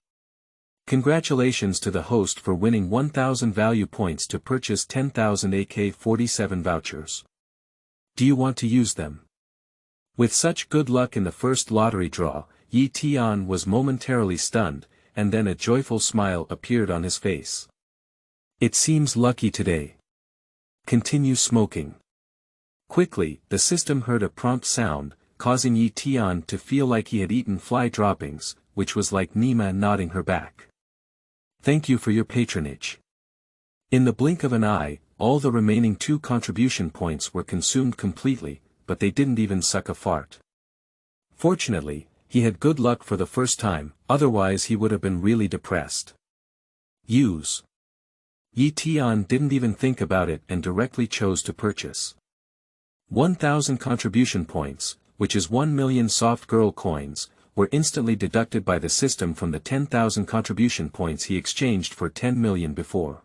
A: Congratulations to the host for winning 1,000 value points to purchase 10,000 AK-47 vouchers. Do you want to use them? With such good luck in the first lottery draw, Yi Tian was momentarily stunned, and then a joyful smile appeared on his face. It seems lucky today. Continue smoking. Quickly, the system heard a prompt sound, causing Yi Tian to feel like he had eaten fly droppings, which was like Nima nodding her back. Thank you for your patronage. In the blink of an eye, all the remaining 2 contribution points were consumed completely, but they didn't even suck a fart. Fortunately, he had good luck for the first time, otherwise he would have been really depressed. Use. Yi Tian didn't even think about it and directly chose to purchase. 1,000 contribution points, which is 1 million soft girl coins, were instantly deducted by the system from the 10,000 contribution points he exchanged for 10 million before.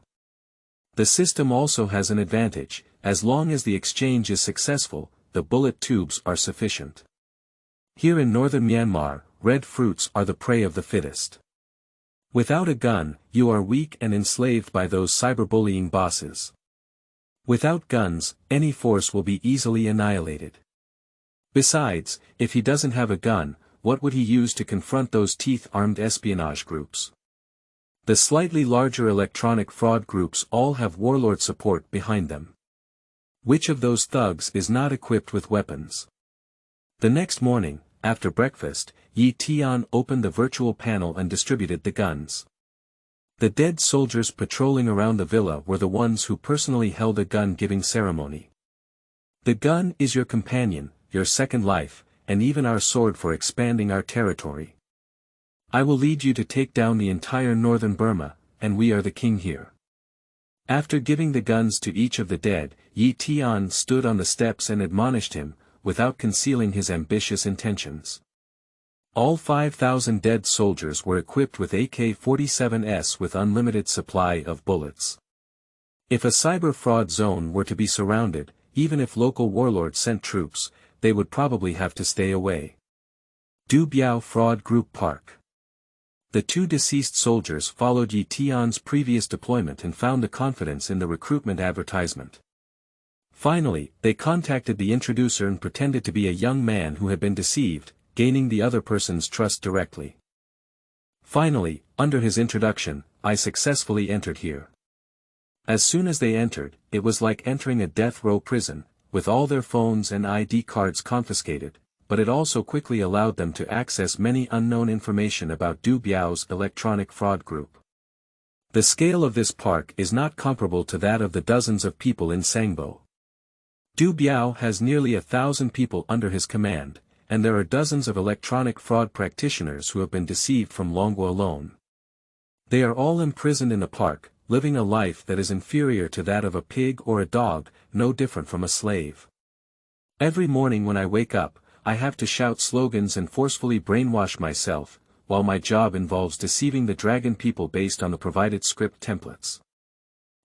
A: The system also has an advantage: as long as the exchange is successful, the bullet tubes are sufficient. Here in northern Myanmar, red fruits are the prey of the fittest. Without a gun, you are weak and enslaved by those cyberbullying bosses. Without guns, any force will be easily annihilated. Besides, if he doesn't have a gun, what would he use to confront those teeth-armed espionage groups? The slightly larger electronic fraud groups all have warlord support behind them. Which of those thugs is not equipped with weapons? The next morning, after breakfast, Yi Tian opened the virtual panel and distributed the guns. The dead soldiers patrolling around the villa were the ones who personally held a gun-giving ceremony. The gun is your companion, your second life, and even our sword for expanding our territory. I will lead you to take down the entire northern Burma, and we are the king here. After giving the guns to each of the dead, Yi Tian stood on the steps and admonished him, without concealing his ambitious intentions. All 5,000 dead soldiers were equipped with AK-47s with unlimited supply of bullets. If a cyber fraud zone were to be surrounded, even if local warlords sent troops, they would probably have to stay away. Du Biao Fraud Group Park. The 2 deceased soldiers followed Yi Tian's previous deployment and found the confidence in the recruitment advertisement. Finally, they contacted the introducer and pretended to be a young man who had been deceived, gaining the other person's trust directly. Finally, under his introduction, I successfully entered here. As soon as they entered, it was like entering a death row prison, with all their phones and ID cards confiscated, but it also quickly allowed them to access many unknown information about Du Biao's electronic fraud group. The scale of this park is not comparable to that of the dozens of people in Sangbo. Du Biao has nearly 1,000 people under his command, and there are dozens of electronic fraud practitioners who have been deceived from Longguo alone. They are all imprisoned in a park, living a life that is inferior to that of a pig or a dog, no different from a slave. Every morning when I wake up, I have to shout slogans and forcefully brainwash myself, while my job involves deceiving the dragon people based on the provided script templates.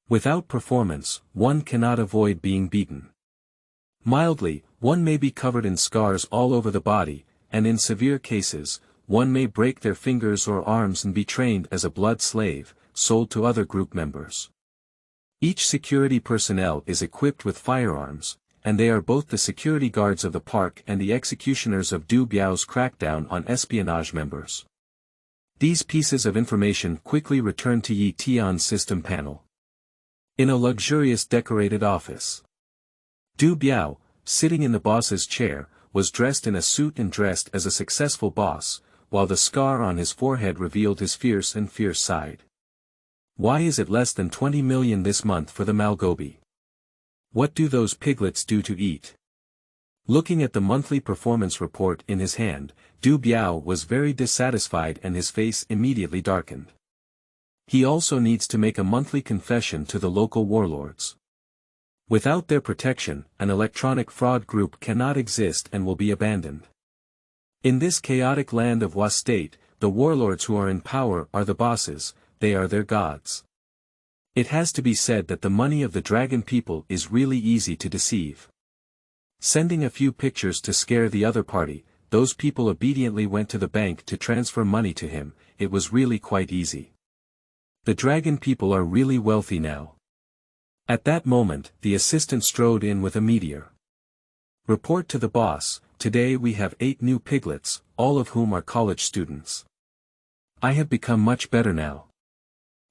A: Without performance, one cannot avoid being beaten. Mildly, one may be covered in scars all over the body, and in severe cases, one may break their fingers or arms and be trained as a blood slave, sold to other group members. Each security personnel is equipped with firearms, and they are both the security guards of the park and the executioners of Du Biao's crackdown on espionage members. These pieces of information quickly return to Yi Tian's system panel. In a luxurious decorated office, Du Biao, sitting in the boss's chair, was dressed in a suit and dressed as a successful boss, while the scar on his forehead revealed his fierce side. Why is it less than 20 million this month for the Malgobi? What do those piglets do to eat? Looking at the monthly performance report in his hand, Du Biao was very dissatisfied and his face immediately darkened. He also needs to make a monthly confession to the local warlords. Without their protection, an electronic fraud group cannot exist and will be abandoned. In this chaotic land of Wa state, the warlords who are in power are the bosses, they are their gods. It has to be said that the money of the dragon people is really easy to deceive. Sending a few pictures to scare the other party, those people obediently went to the bank to transfer money to him, it was really quite easy. The dragon people are really wealthy now. At that moment, the assistant strode in with a meteor. Report to the boss, today we have 8 new piglets, all of whom are college students. I have become much better now.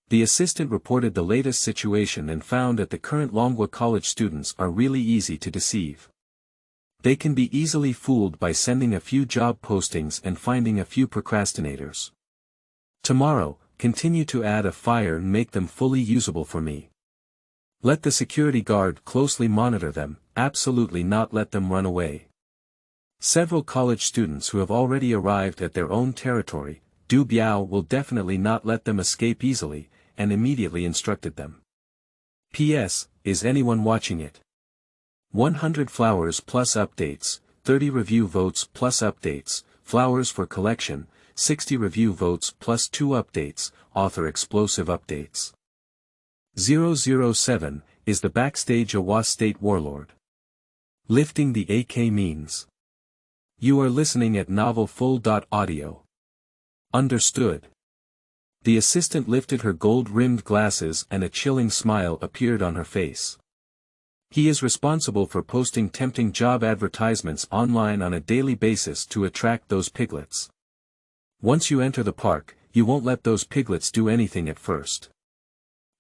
A: The assistant reported the latest situation and found that the current Longwa college students are really easy to deceive. They can be easily fooled by sending a few job postings and finding a few procrastinators. Tomorrow, continue to add a fire and make them fully usable for me. Let the security guard closely monitor them, absolutely not let them run away. Several college students who have already arrived at their own territory, Du Biao will definitely not let them escape easily, and immediately instructed them. P.S. Is anyone watching it? 100 flowers plus updates, 30 review votes plus updates, flowers for collection, 60 review votes plus 2 updates, author explosive updates. 007, is the backstage a Wa state warlord? Lifting the AK means. You are listening at novelfull.audio. Understood. The assistant lifted her gold-rimmed glasses and a chilling smile appeared on her face. He is responsible for posting tempting job advertisements online on a daily basis to attract those piglets. Once you enter the park, you won't let those piglets do anything at first.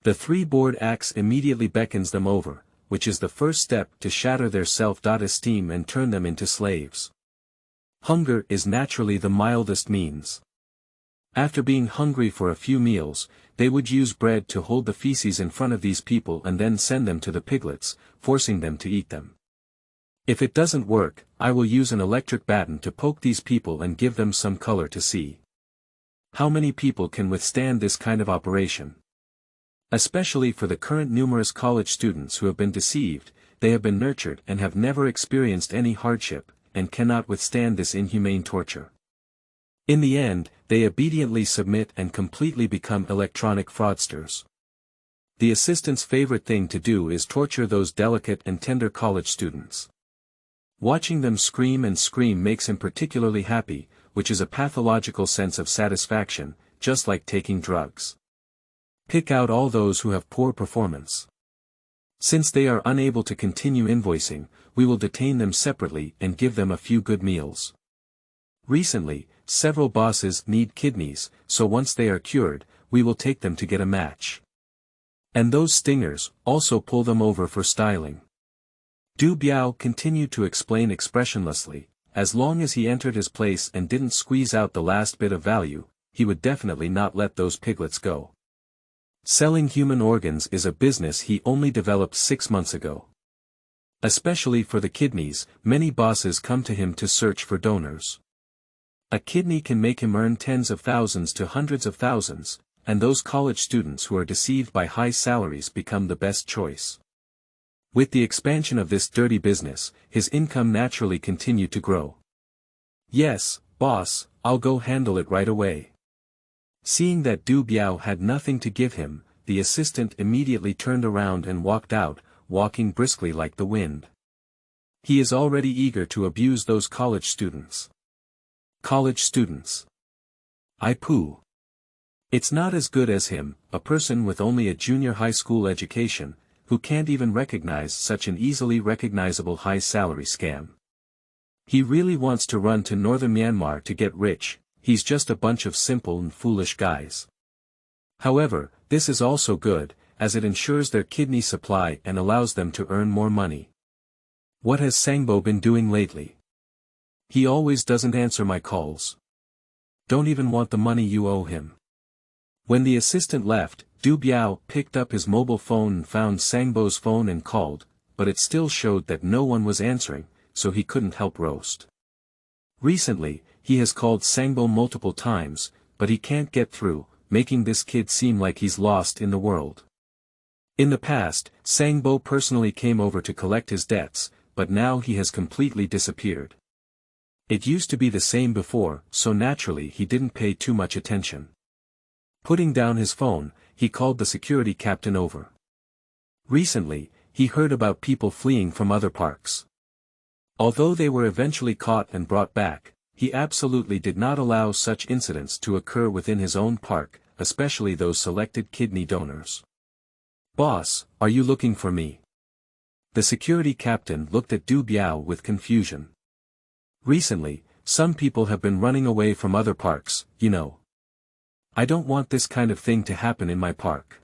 A: The 3-board axe immediately beckons them over, which is the first step to shatter their self-esteem and turn them into slaves. Hunger is naturally the mildest means. After being hungry for a few meals, they would use bread to hold the feces in front of these people and then send them to the piglets, forcing them to eat them. If it doesn't work, I will use an electric baton to poke these people and give them some color to see. How many people can withstand this kind of operation? Especially for the current numerous college students who have been deceived, they have been nurtured and have never experienced any hardship, and cannot withstand this inhumane torture. In the end, they obediently submit and completely become electronic fraudsters. The assistant's favorite thing to do is torture those delicate and tender college students. Watching them scream and scream makes him particularly happy, which is a pathological sense of satisfaction, just like taking drugs. Pick out all those who have poor performance. Since they are unable to continue invoicing, we will detain them separately and give them a few good meals. Recently, several bosses need kidneys, so once they are cured, we will take them to get a match. And those stingers, also pull them over for styling. Du Biao continued to explain expressionlessly, as long as he entered his place and didn't squeeze out the last bit of value, he would definitely not let those piglets go. Selling human organs is a business he only developed 6 months ago. Especially for the kidneys, many bosses come to him to search for donors. A kidney can make him earn tens of thousands to hundreds of thousands, and those college students who are deceived by high salaries become the best choice. With the expansion of this dirty business, his income naturally continued to grow. Yes, boss, I'll go handle it right away. Seeing that Du Biao had nothing to give him, the assistant immediately turned around and walked out, walking briskly like the wind. He is already eager to abuse those college students. College students. I poo. It's not as good as him, a person with only a junior high school education, who can't even recognize such an easily recognizable high-salary scam. He really wants to run to northern Myanmar to get rich, he's just a bunch of simple and foolish guys. However, this is also good, as it ensures their kidney supply and allows them to earn more money. What has Sangbo been doing lately? He always doesn't answer my calls. Don't even want the money you owe him. When the assistant left, Du Biao picked up his mobile phone and found Sangbo's phone and called, but it still showed that no one was answering, so he couldn't help roast. Recently, he has called Sangbo multiple times, but he can't get through, making this kid seem like he's lost in the world. In the past, Sangbo personally came over to collect his debts, but now he has completely disappeared. It used to be the same before, so naturally he didn't pay too much attention. Putting down his phone, he called the security captain over. Recently, he heard about people fleeing from other parks. Although they were eventually caught and brought back, he absolutely did not allow such incidents to occur within his own park, especially those selected kidney donors. "Boss, are you looking for me?" The security captain looked at Du Biao with confusion. "Recently, some people have been running away from other parks, you know. I don't want this kind of thing to happen in my park.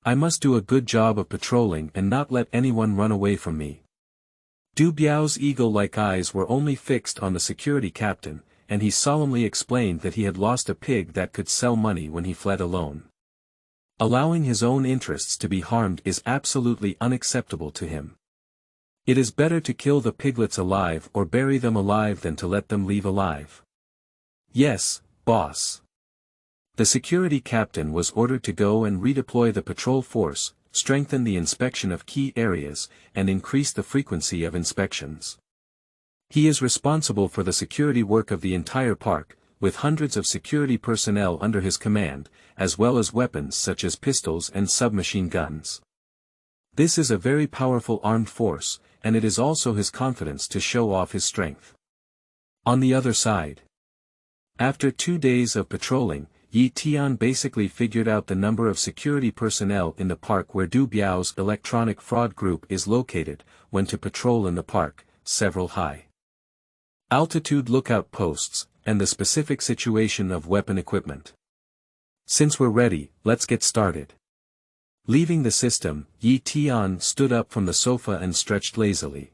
A: I must do a good job of patrolling and not let anyone run away from me." Du Biao's eagle-like eyes were only fixed on the security captain, and he solemnly explained that he had lost a pig that could sell money when he fled alone. Allowing his own interests to be harmed is absolutely unacceptable to him. It is better to kill the piglets alive or bury them alive than to let them leave alive. "Yes, boss." The security captain was ordered to go and redeploy the patrol force, strengthen the inspection of key areas, and increase the frequency of inspections. He is responsible for the security work of the entire park, with hundreds of security personnel under his command, as well as weapons such as pistols and submachine guns. This is a very powerful armed force, and it is also his confidence to show off his strength. On the other side, after 2 days of patrolling, Yi Tian basically figured out the number of security personnel in the park where Du Biao's electronic fraud group is located, when to patrol in the park, several high-altitude lookout posts, and the specific situation of weapon equipment. "Since we're ready, let's get started." Leaving the system, Yi Tian stood up from the sofa and stretched lazily.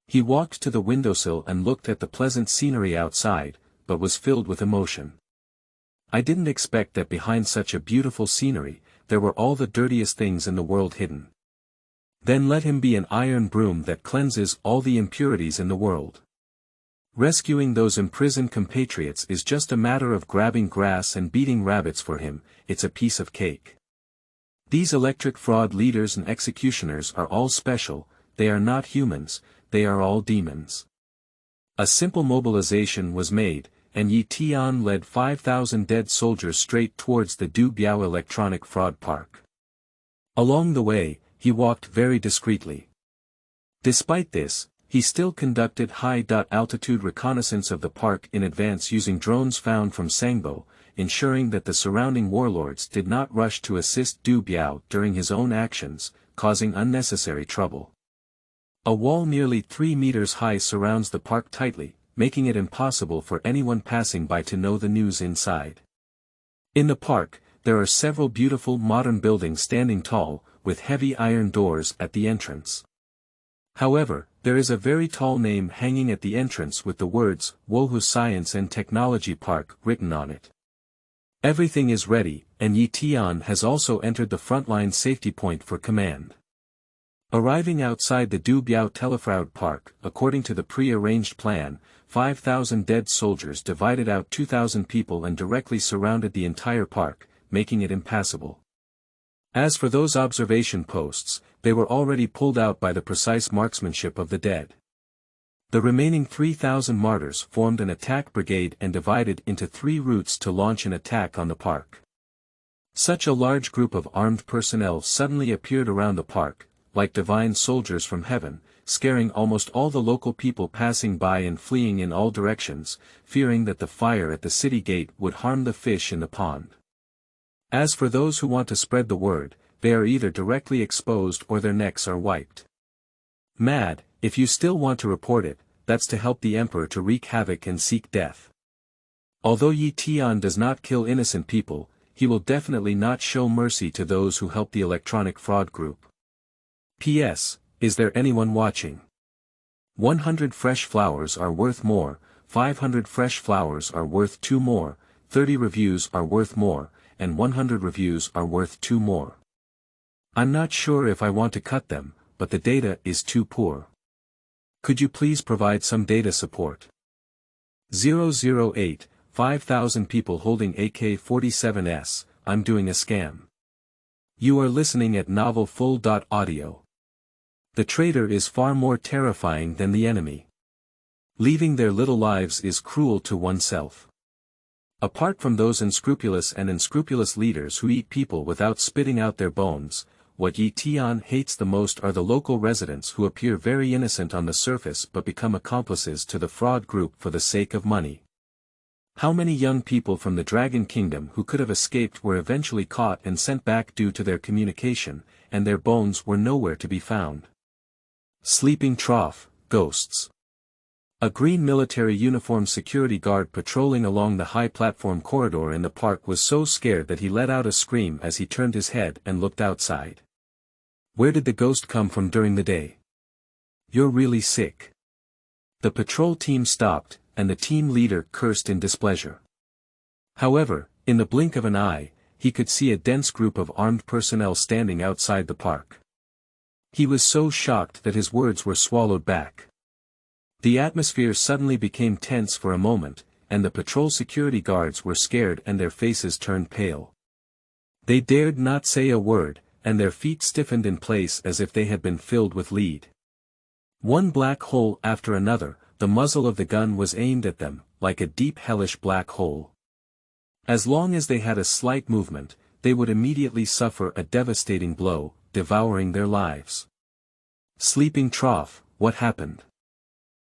A: He walked to the windowsill and looked at the pleasant scenery outside, but was filled with emotion. "I didn't expect that behind such a beautiful scenery, there were all the dirtiest things in the world hidden. Then let him be an iron broom that cleanses all the impurities in the world. Rescuing those imprisoned compatriots is just a matter of grabbing grass and beating rabbits for him, it's a piece of cake. These electric fraud leaders and executioners are all special, they are not humans, they are all demons." A simple mobilization was made, and Yi Tian led 5,000 dead soldiers straight towards the Du Biao electronic fraud park. Along the way, he walked very discreetly. Despite this, he still conducted high-altitude reconnaissance of the park in advance using drones found from Sangbo, ensuring that the surrounding warlords did not rush to assist Du Biao during his own actions, causing unnecessary trouble. A wall nearly 3 meters high surrounds the park tightly, making it impossible for anyone passing by to know the news inside. In the park, there are several beautiful modern buildings standing tall, with heavy iron doors at the entrance. However, there is a very tall name hanging at the entrance with the words, Wohu Science and Technology Park written on it. Everything is ready, and Yi Tian has also entered the frontline safety point for command. Arriving outside the Du Biao Telefraud Park, according to the pre-arranged plan, 5,000 dead soldiers divided out 2,000 people and directly surrounded the entire park, making it impassable. As for those observation posts, they were already pulled out by the precise marksmanship of the dead. The remaining 3,000 martyrs formed an attack brigade and divided into 3 routes to launch an attack on the park. Such a large group of armed personnel suddenly appeared around the park, like divine soldiers from heaven, scaring almost all the local people passing by and fleeing in all directions, fearing that the fire at the city gate would harm the fish in the pond. As for those who want to spread the word, they are either directly exposed or their necks are wiped. Mad, if you still want to report it, that's to help the emperor to wreak havoc and seek death. Although Yi Tian does not kill innocent people, he will definitely not show mercy to those who help the electronic fraud group. P.S. Is there anyone watching? 100 fresh flowers are worth more, 500 fresh flowers are worth 2 more, 30 reviews are worth more, and 100 reviews are worth 2 more. I'm not sure if I want to cut them, but the data is too poor. Could you please provide some data support? 008, 5,000 people holding AK-47s, I'm doing a scam. You are listening at novelfull.audio. The traitor is far more terrifying than the enemy. Leaving their little lives is cruel to oneself. Apart from those unscrupulous leaders who eat people without spitting out their bones, what Yi Tian hates the most are the local residents who appear very innocent on the surface but become accomplices to the fraud group for the sake of money. How many young people from the Dragon Kingdom who could have escaped were eventually caught and sent back due to their communication, and their bones were nowhere to be found. Sleeping trough, ghosts. A green military uniformed security guard patrolling along the high platform corridor in the park was so scared that he let out a scream as he turned his head and looked outside. Where did the ghost come from during the day? You're really sick. The patrol team stopped, and the team leader cursed in displeasure. However, in the blink of an eye, he could see a dense group of armed personnel standing outside the park. He was so shocked that his words were swallowed back. The atmosphere suddenly became tense for a moment, and the patrol security guards were scared and their faces turned pale. They dared not say a word, and their feet stiffened in place as if they had been filled with lead. One black hole after another, the muzzle of the gun was aimed at them, like a deep hellish black hole. As long as they had a slight movement, they would immediately suffer a devastating blow, devouring their lives. Sleeping trough, what happened?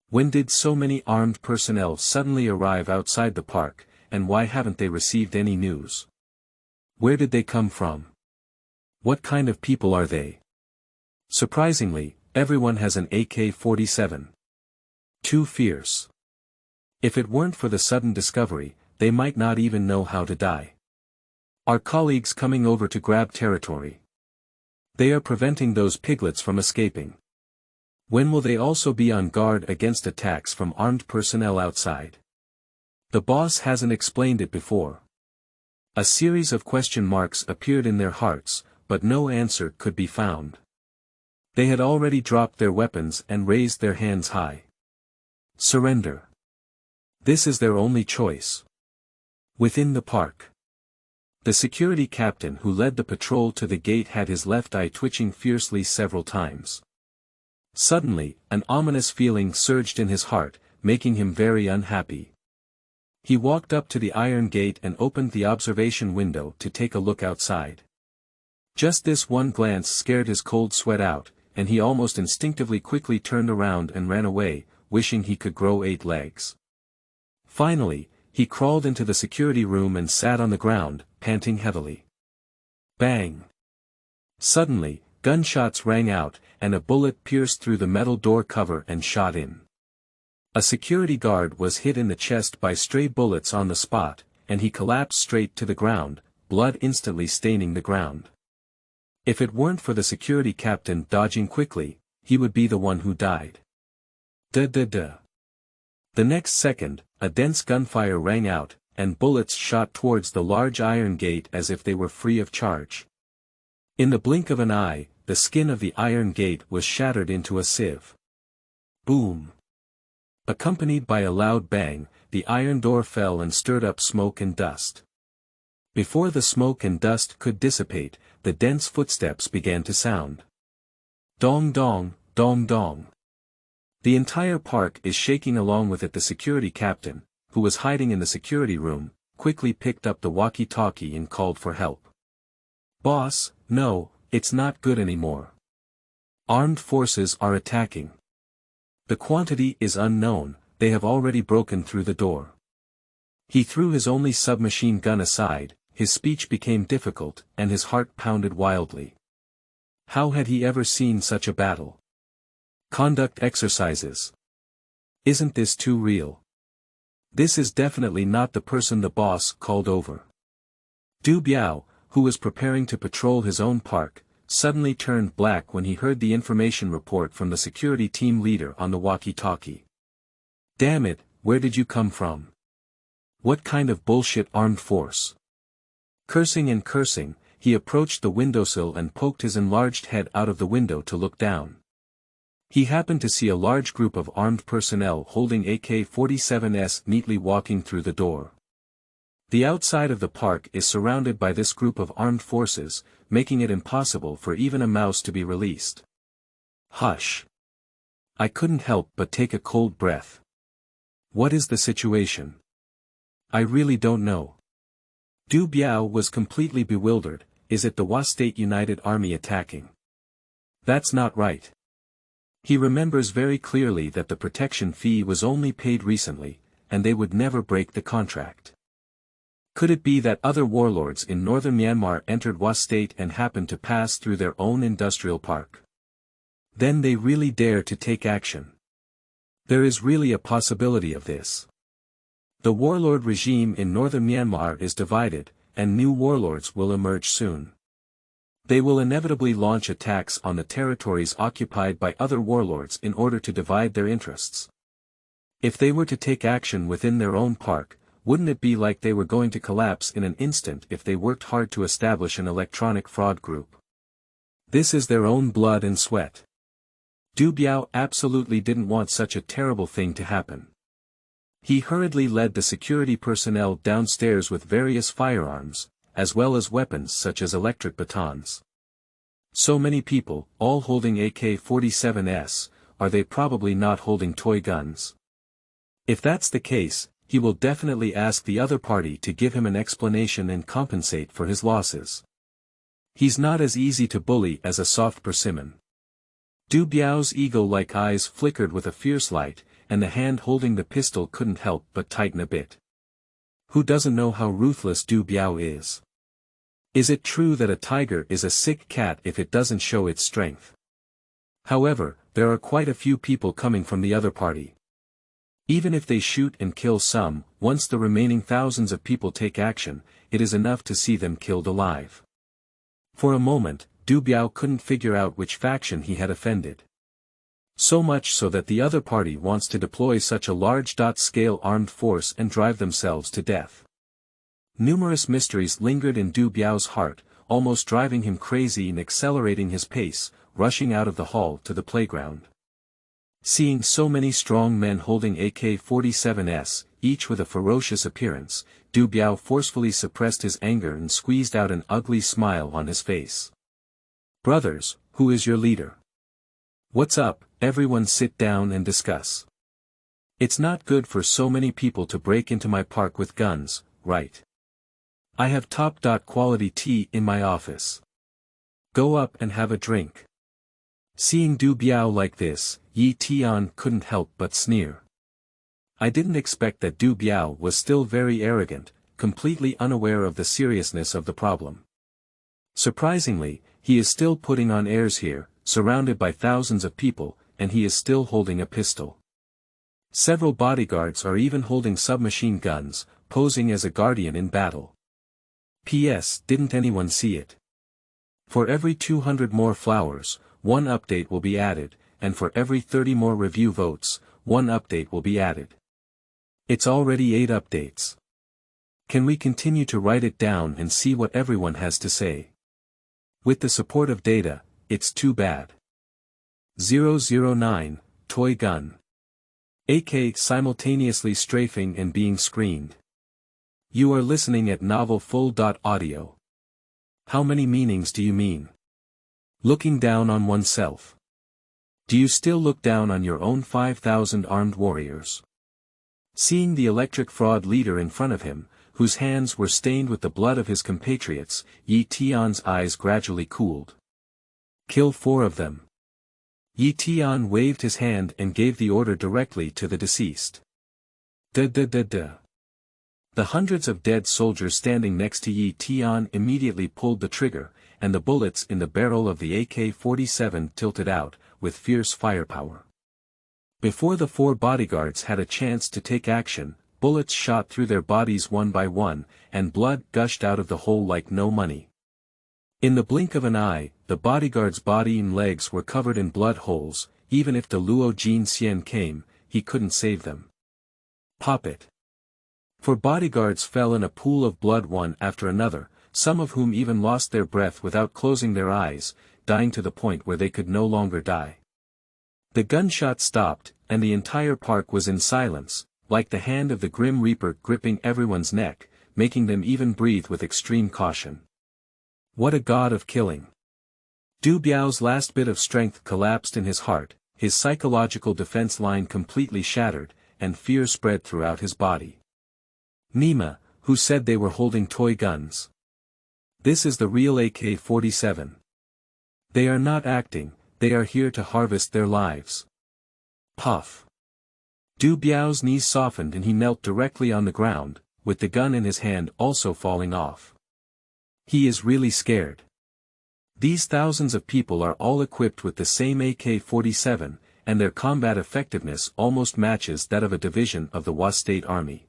A: When did so many armed personnel suddenly arrive outside the park, and why haven't they received any news? Where did they come from? What kind of people are they? Surprisingly, everyone has an AK-47. Too fierce. If it weren't for the sudden discovery, they might not even know how to die. Are colleagues coming over to grab territory? They are preventing those piglets from escaping. When will they also be on guard against attacks from armed personnel outside? The boss hasn't explained it before. A series of question marks appeared in their hearts, but no answer could be found. They had already dropped their weapons and raised their hands high. Surrender. This is their only choice. Within the park. The security captain who led the patrol to the gate had his left eye twitching fiercely several times. Suddenly, an ominous feeling surged in his heart, making him very unhappy. He walked up to the iron gate and opened the observation window to take a look outside. Just this one glance scared his cold sweat out, and he almost instinctively quickly turned around and ran away, wishing he could grow 8 legs. Finally, he crawled into the security room and sat on the ground, panting heavily. Bang! Suddenly, gunshots rang out, and a bullet pierced through the metal door cover and shot in. A security guard was hit in the chest by stray bullets on the spot, and he collapsed straight to the ground, blood instantly staining the ground. If it weren't for the security captain dodging quickly, he would be the one who died. The next second, a dense gunfire rang out, and bullets shot towards the large iron gate as if they were free of charge. In the blink of an eye, the skin of the iron gate was shattered into a sieve. Boom! Accompanied by a loud bang, the iron door fell and stirred up smoke and dust. Before the smoke and dust could dissipate, the dense footsteps began to sound. Dong dong, dong dong. The entire park is shaking along with it. The security captain, who was hiding in the security room, quickly picked up the walkie-talkie and called for help. Boss, no, it's not good anymore. Armed forces are attacking. The quantity is unknown, they have already broken through the door. He threw his only submachine gun aside, his speech became difficult, and his heart pounded wildly. How had he ever seen such a battle? Conduct exercises. Isn't this too real? This is definitely not the person the boss called over. Du Biao, who was preparing to patrol his own park, suddenly turned black when he heard the information report from the security team leader on the walkie-talkie. Damn it, where did you come from? What kind of bullshit armed force? Cursing and cursing, he approached the windowsill and poked his enlarged head out of the window to look down. He happened to see a large group of armed personnel holding AK-47s neatly walking through the door. The outside of the park is surrounded by this group of armed forces, making it impossible for even a mouse to be released. Hush. I couldn't help but take a cold breath. What is the situation? I really don't know. Du Biao was completely bewildered. Is it the Wa State United Army attacking? That's not right. He remembers very clearly that the protection fee was only paid recently, and they would never break the contract. Could it be that other warlords in northern Myanmar entered Wa State and happened to pass through their own industrial park? Then they really dare to take action. There is really a possibility of this. The warlord regime in northern Myanmar is divided, and new warlords will emerge soon. They will inevitably launch attacks on the territories occupied by other warlords in order to divide their interests. If they were to take action within their own park, wouldn't it be like they were going to collapse in an instant if they worked hard to establish an electronic fraud group? This is their own blood and sweat. Du Biao absolutely didn't want such a terrible thing to happen. He hurriedly led the security personnel downstairs with various firearms, as well as weapons such as electric batons. So many people, all holding AK-47s, are they probably not holding toy guns? If that's the case, he will definitely ask the other party to give him an explanation and compensate for his losses. He's not as easy to bully as a soft persimmon. Du Biao's eagle-like eyes flickered with a fierce light, and the hand holding the pistol couldn't help but tighten a bit. Who doesn't know how ruthless Du Biao is? Is it true that a tiger is a sick cat if it doesn't show its strength? However, there are quite a few people coming from the other party. Even if they shoot and kill some, once the remaining thousands of people take action, it is enough to see them killed alive. For a moment, Du Biao couldn't figure out which faction he had offended. So much so that the other party wants to deploy such a large-scale armed force and drive themselves to death. Numerous mysteries lingered in Du Biao's heart, almost driving him crazy and accelerating his pace, rushing out of the hall to the playground. Seeing so many strong men holding AK-47s, each with a ferocious appearance, Du Biao forcefully suppressed his anger and squeezed out an ugly smile on his face. "Brothers, who is your leader? What's up? Everyone sit down and discuss. It's not good for so many people to break into my park with guns, right? I have top-quality tea in my office. Go up and have a drink." Seeing Du Biao like this, Yi Tian couldn't help but sneer. I didn't expect that Du Biao was still very arrogant, completely unaware of the seriousness of the problem. Surprisingly, he is still putting on airs here, surrounded by thousands of people, and he is still holding a pistol. Several bodyguards are even holding submachine guns, posing as a guardian in battle. P.S. Didn't anyone see it? For every 200 more flowers, one update will be added, and for every 30 more review votes, one update will be added. It's already 8 updates. Can we continue to write it down and see what everyone has to say? With the support of data, it's too bad. 009, toy gun. AK simultaneously strafing and being screened. You are listening at novelfull.audio. How many meanings do you mean? Looking down on oneself. Do you still look down on your own 5,000 armed warriors? Seeing the electric fraud leader in front of him, whose hands were stained with the blood of his compatriots, Yi Tian's eyes gradually cooled. Kill 4 of them. Yi Tian waved his hand and gave the order directly to the deceased. The hundreds of dead soldiers standing next to Yi Tian immediately pulled the trigger, and the bullets in the barrel of the AK-47 tilted out, with fierce firepower. Before the 4 bodyguards had a chance to take action, bullets shot through their bodies one by one, and blood gushed out of the hole like no money. In the blink of an eye, the bodyguard's body and legs were covered in blood holes. Even if the Luo Jin Xian came, he couldn't save them. Pop it. 4 bodyguards fell in a pool of blood one after another, some of whom even lost their breath without closing their eyes, dying to the point where they could no longer die. The gunshot stopped, and the entire park was in silence, like the hand of the Grim Reaper gripping everyone's neck, making them even breathe with extreme caution. What a god of killing! Du Biao's last bit of strength collapsed in his heart, his psychological defense line completely shattered, and fear spread throughout his body. Nima, who said they were holding toy guns? This is the real AK-47. They are not acting, they are here to harvest their lives. Puff. Du Biao's knees softened and he knelt directly on the ground, with the gun in his hand also falling off. He is really scared. These thousands of people are all equipped with the same AK-47, and their combat effectiveness almost matches that of a division of the Wa State Army.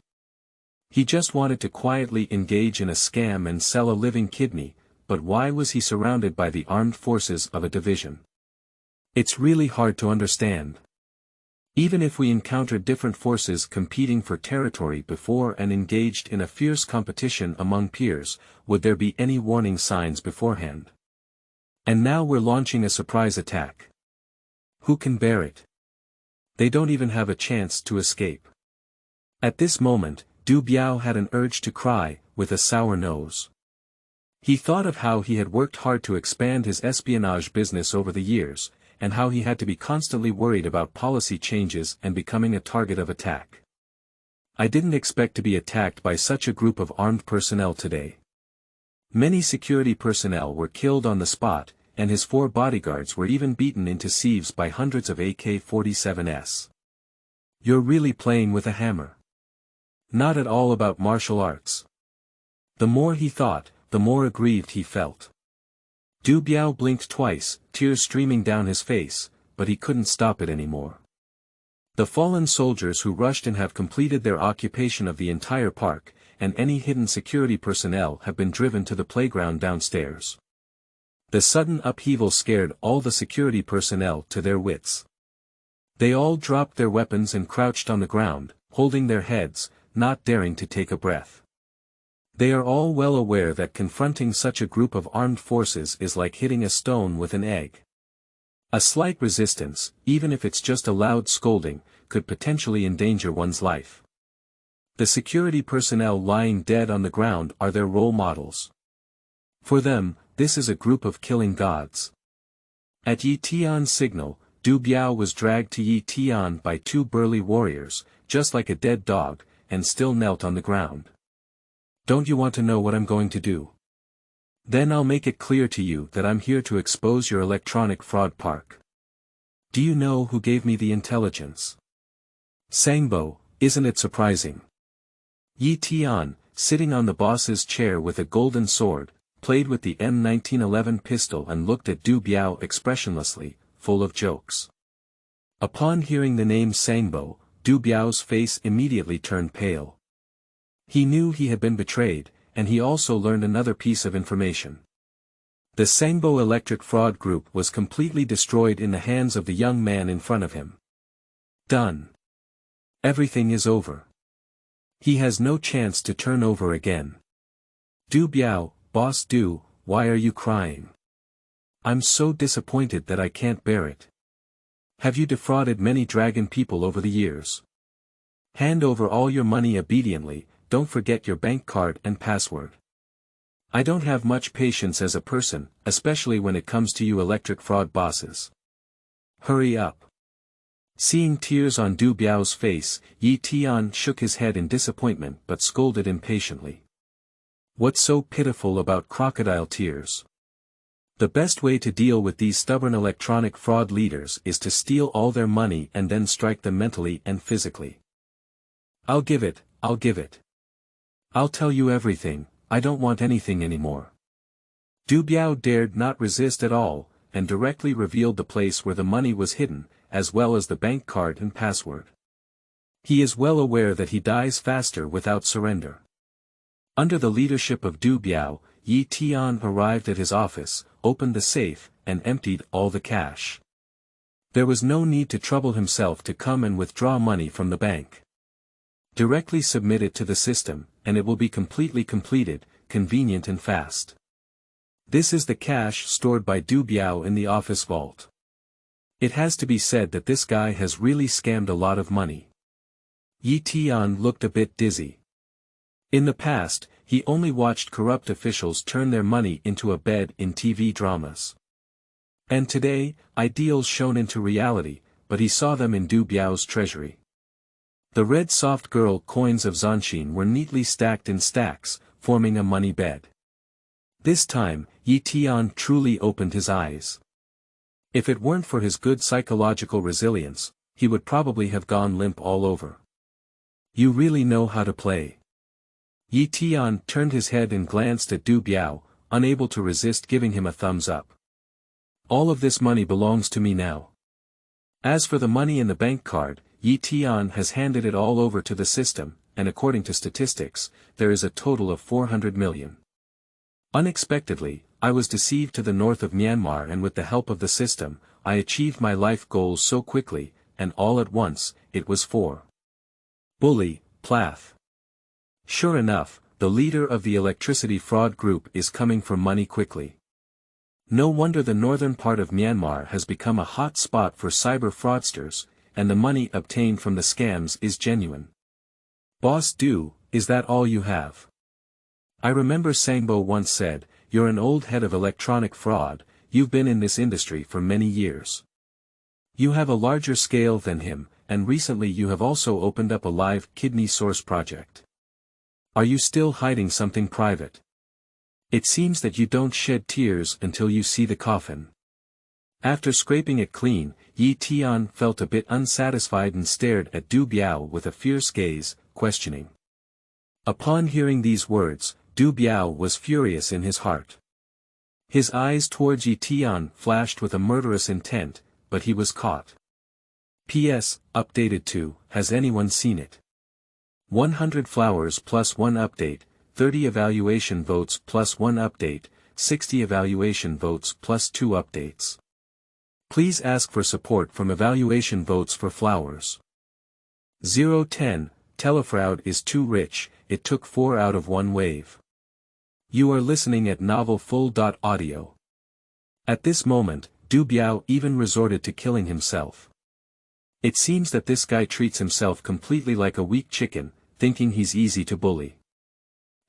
A: He just wanted to quietly engage in a scam and sell a living kidney, but why was he surrounded by the armed forces of a division? It's really hard to understand. Even if we encountered different forces competing for territory before and engaged in a fierce competition among peers, would there be any warning signs beforehand? And now we're launching a surprise attack. Who can bear it? They don't even have a chance to escape. At this moment, Du Biao had an urge to cry, with a sour nose. He thought of how he had worked hard to expand his espionage business over the years, and how he had to be constantly worried about policy changes and becoming a target of attack. I didn't expect to be attacked by such a group of armed personnel today. Many security personnel were killed on the spot, and his 4 bodyguards were even beaten into sieves by hundreds of AK-47s. You're really playing with a hammer. Not at all about martial arts. The more he thought, the more aggrieved he felt. Du Biao blinked twice, tears streaming down his face, but he couldn't stop it anymore. The fallen soldiers who rushed in have completed their occupation of the entire park, and any hidden security personnel have been driven to the playground downstairs. The sudden upheaval scared all the security personnel to their wits. They all dropped their weapons and crouched on the ground, holding their heads, not daring to take a breath. They are all well aware that confronting such a group of armed forces is like hitting a stone with an egg. A slight resistance, even if it's just a loud scolding, could potentially endanger one's life. The security personnel lying dead on the ground are their role models. For them, this is a group of killing gods. At Yi Tian's signal, Du Biao was dragged to Yi Tian by 2 burly warriors, just like a dead dog, and still knelt on the ground. Don't you want to know what I'm going to do? Then I'll make it clear to you that I'm here to expose your electronic fraud park. Do you know who gave me the intelligence? Sangbo, isn't it surprising? Yi Tian, sitting on the boss's chair with a golden sword, played with the M1911 pistol and looked at Du Biao expressionlessly, full of jokes. Upon hearing the name Sangbo, Du Biao's face immediately turned pale. He knew he had been betrayed, and he also learned another piece of information. The Sangbo Electric Fraud Group was completely destroyed in the hands of the young man in front of him. Done. Everything is over. He has no chance to turn over again. Du Biao, Boss Du, why are you crying? I'm so disappointed that I can't bear it. Have you defrauded many dragon people over the years? Hand over all your money obediently, don't forget your bank card and password. I don't have much patience as a person, especially when it comes to you electric fraud bosses. Hurry up. Seeing tears on Du Biao's face, Yi Tian shook his head in disappointment but scolded impatiently. What's so pitiful about crocodile tears? The best way to deal with these stubborn electronic fraud leaders is to steal all their money and then strike them mentally and physically. I'll give it. I'll tell you everything, I don't want anything anymore. Du Biao dared not resist at all, and directly revealed the place where the money was hidden, as well as the bank card and password. He is well aware that he dies faster without surrender. Under the leadership of Du Biao, Yi Tian arrived at his office, opened the safe, and emptied all the cash. There was no need to trouble himself to come and withdraw money from the bank. Directly submit it to the system, and it will be completely completed, convenient and fast. This is the cash stored by Du Biao in the office vault. It has to be said that this guy has really scammed a lot of money. Yi Tian looked a bit dizzy. In the past, he only watched corrupt officials turn their money into a bed in TV dramas. And today, ideals shone into reality, but he saw them in Du Biao's treasury. The red soft girl coins of Zanshin were neatly stacked in stacks, forming a money bed. This time, Yi Tian truly opened his eyes. If it weren't for his good psychological resilience, he would probably have gone limp all over. You really know how to play. Yi Tian turned his head and glanced at Du Biao, unable to resist giving him a thumbs up. All of this money belongs to me now. As for the money in the bank card, Yi Tian has handed it all over to the system, and according to statistics, there is a total of 400 million. Unexpectedly, I was deceived to the north of Myanmar, and with the help of the system, I achieved my life goals so quickly, and all at once, it was for Bully, Plath. Sure enough, the leader of the electricity fraud group is coming for money quickly. No wonder the northern part of Myanmar has become a hot spot for cyber fraudsters, and the money obtained from the scams is genuine. Boss Du, is that all you have? I remember Sangbo once said, "You're an old head of electronic fraud, you've been in this industry for many years. You have a larger scale than him, and recently you have also opened up a live kidney source project. Are you still hiding something private? It seems that you don't shed tears until you see the coffin." After scraping it clean, Yi Tian felt a bit unsatisfied and stared at Du Biao with a fierce gaze, questioning. Upon hearing these words, Du Biao was furious in his heart. His eyes towards Yi Tian flashed with a murderous intent, but he was caught. P.S. Updated to, has anyone seen it? 100 flowers plus 1 update, 30 evaluation votes plus 1 update, 60 evaluation votes plus 2 updates. Please ask for support from evaluation votes for flowers. 010, Telefraud is too rich, it took 4 out of 1 wave. You are listening at novelfull.audio. At this moment, Du Biao even resorted to killing himself. It seems that this guy treats himself completely like a weak chicken, thinking he's easy to bully.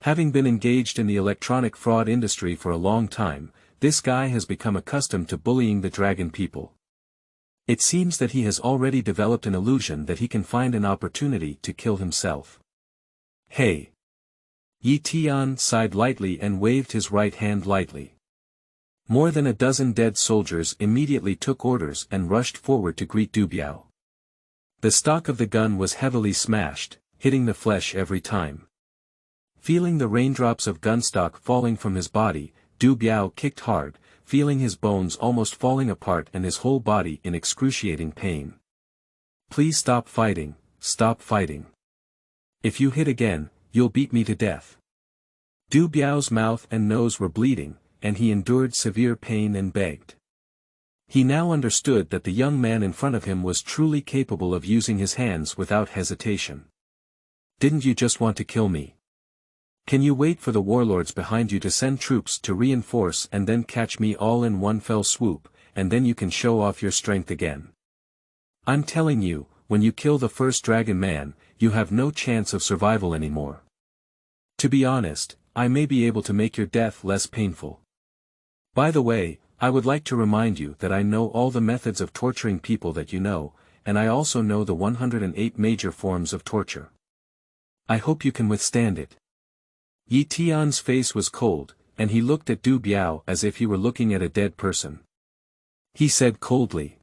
A: Having been engaged in the electronic fraud industry for a long time, this guy has become accustomed to bullying the dragon people. It seems that he has already developed an illusion that he can find an opportunity to kill himself. Hey! Yi Tian sighed lightly and waved his right hand lightly. More than a dozen dead soldiers immediately took orders and rushed forward to greet Du Biao. The stock of the gun was heavily smashed, hitting the flesh every time. Feeling the raindrops of gunstock falling from his body, Du Biao kicked hard, feeling his bones almost falling apart and his whole body in excruciating pain. Please stop fighting, stop fighting. If you hit again, you'll beat me to death. Du Biao's mouth and nose were bleeding, and he endured severe pain and begged. He now understood that the young man in front of him was truly capable of using his hands without hesitation. Didn't you just want to kill me? Can you wait for the warlords behind you to send troops to reinforce and then catch me all in one fell swoop, and then you can show off your strength again? I'm telling you, when you kill the first dragon man, you have no chance of survival anymore. To be honest, I may be able to make your death less painful. By the way, I would like to remind you that I know all the methods of torturing people that you know, and I also know the 108 major forms of torture. I hope you can withstand it. Yi Tian's face was cold, and he looked at Du Biao as if he were looking at a dead person. He said coldly.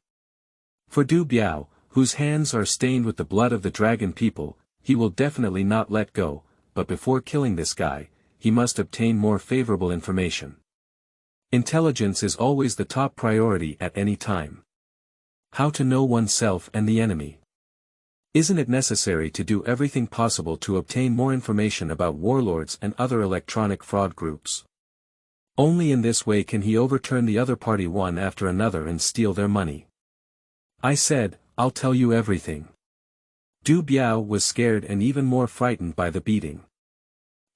A: For Du Biao, whose hands are stained with the blood of the dragon people, he will definitely not let go, but before killing this guy, he must obtain more favorable information. Intelligence is always the top priority at any time. How to know oneself and the enemy. Isn't it necessary to do everything possible to obtain more information about warlords and other electronic fraud groups? Only in this way can he overturn the other party one after another and steal their money. I said, I'll tell you everything. Du Biao was scared and even more frightened by the beating.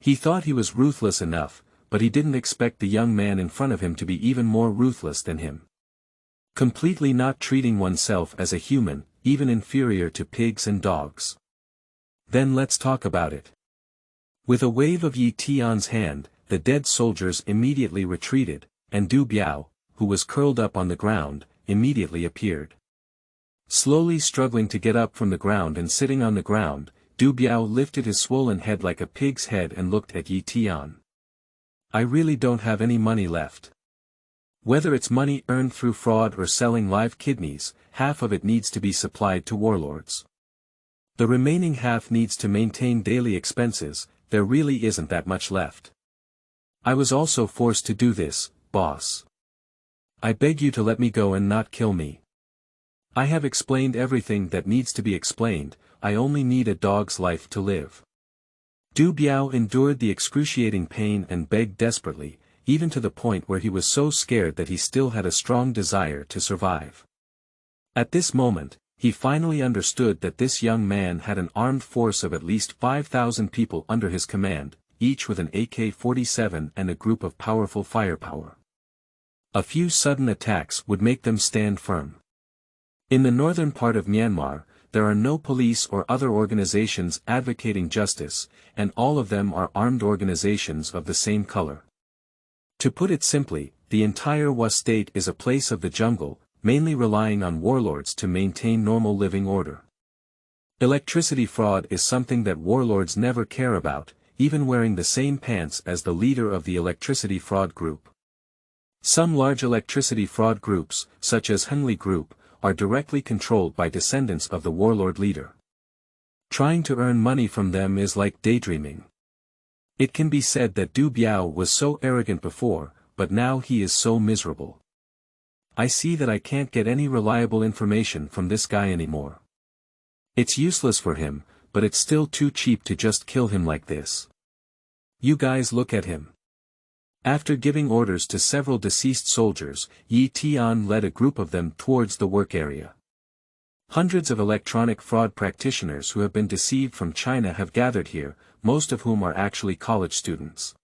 A: He thought he was ruthless enough, but he didn't expect the young man in front of him to be even more ruthless than him. Completely not treating oneself as a human, even inferior to pigs and dogs. Then let's talk about it. With a wave of Yi Tian's hand, the dead soldiers immediately retreated, and Du Biao, who was curled up on the ground, immediately appeared. Slowly struggling to get up from the ground and sitting on the ground, Du Biao lifted his swollen head like a pig's head and looked at Yi Tian. I really don't have any money left. Whether it's money earned through fraud or selling live kidneys, half of it needs to be supplied to warlords. The remaining half needs to maintain daily expenses. There really isn't that much left. I was also forced to do this, boss. I beg you to let me go and not kill me. I have explained everything that needs to be explained. I only need a dog's life to live. Du Biao endured the excruciating pain and begged desperately, even to the point where he was so scared that he still had a strong desire to survive. At this moment, he finally understood that this young man had an armed force of at least 5,000 people under his command, each with an AK-47 and a group of powerful firepower. A few sudden attacks would make them stand firm. In the northern part of Myanmar, there are no police or other organizations advocating justice, and all of them are armed organizations of the same color. To put it simply, the entire Wa state is a place of the jungle, mainly relying on warlords to maintain normal living order. Electricity fraud is something that warlords never care about, even wearing the same pants as the leader of the electricity fraud group. Some large electricity fraud groups, such as Henley Group, are directly controlled by descendants of the warlord leader. Trying to earn money from them is like daydreaming. It can be said that Du Biao was so arrogant before, but now he is so miserable. I see that I can't get any reliable information from this guy anymore. It's useless for him, but it's still too cheap to just kill him like this. You guys look at him. After giving orders to several deceased soldiers, Yi Tian led a group of them towards the work area. Hundreds of electronic fraud practitioners who have been deceived from China have gathered here, most of whom are actually college students.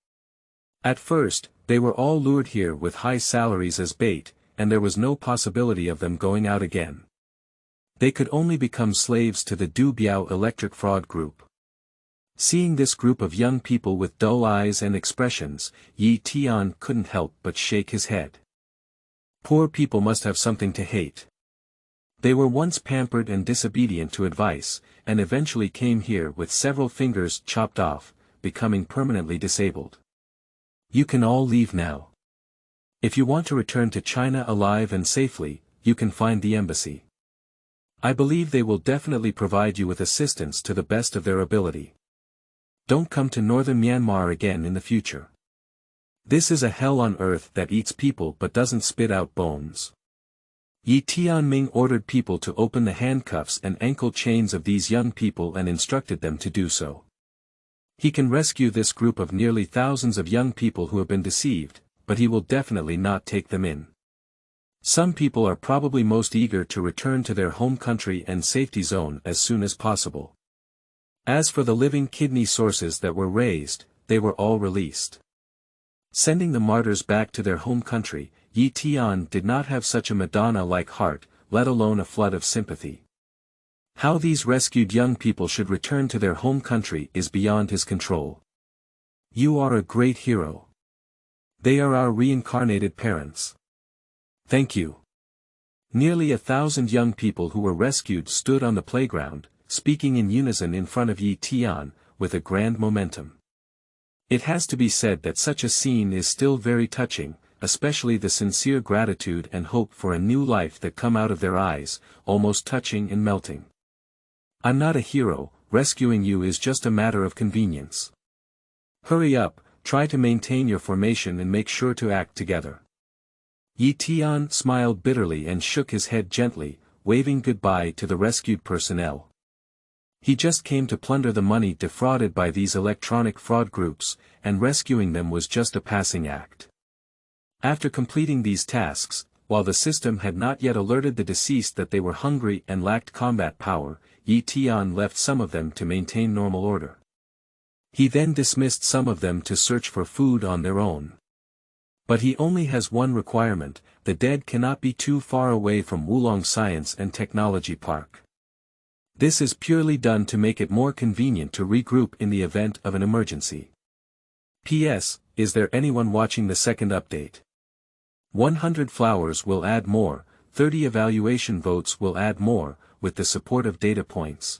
A: At first, they were all lured here with high salaries as bait, and there was no possibility of them going out again. They could only become slaves to the Du Biao electric fraud group. Seeing this group of young people with dull eyes and expressions, Yi Tian couldn't help but shake his head. Poor people must have something to hate. They were once pampered and disobedient to advice, and eventually came here with several fingers chopped off, becoming permanently disabled. You can all leave now. If you want to return to China alive and safely, you can find the embassy. I believe they will definitely provide you with assistance to the best of their ability. Don't come to northern Myanmar again in the future. This is a hell on earth that eats people but doesn't spit out bones. Yi Tianming ordered people to open the handcuffs and ankle chains of these young people and instructed them to do so. He can rescue this group of nearly thousands of young people who have been deceived, but he will definitely not take them in. Some people are probably most eager to return to their home country and safety zone as soon as possible. As for the living kidney sources that were raised, they were all released. Sending the martyrs back to their home country, Yi Tian did not have such a Madonna-like heart, let alone a flood of sympathy. How these rescued young people should return to their home country is beyond his control. You are a great hero. They are our reincarnated parents. Thank you. Nearly 1,000 young people who were rescued stood on the playground, speaking in unison in front of Yi Tian, with a grand momentum. It has to be said that such a scene is still very touching, especially the sincere gratitude and hope for a new life that come out of their eyes, almost touching and melting. I'm not a hero, rescuing you is just a matter of convenience. Hurry up, try to maintain your formation and make sure to act together. Yi Tian smiled bitterly and shook his head gently, waving goodbye to the rescued personnel. He just came to plunder the money defrauded by these electronic fraud groups, and rescuing them was just a passing act. After completing these tasks, while the system had not yet alerted the deceased that they were hungry and lacked combat power, Yi Tian left some of them to maintain normal order. He then dismissed some of them to search for food on their own. But he only has one requirement: the dead cannot be too far away from Wulong Science and Technology Park. This is purely done to make it more convenient to regroup in the event of an emergency. P.S. Is there anyone watching the second update? 100 flowers will add more, 30 evaluation votes will add more, with the support of data points.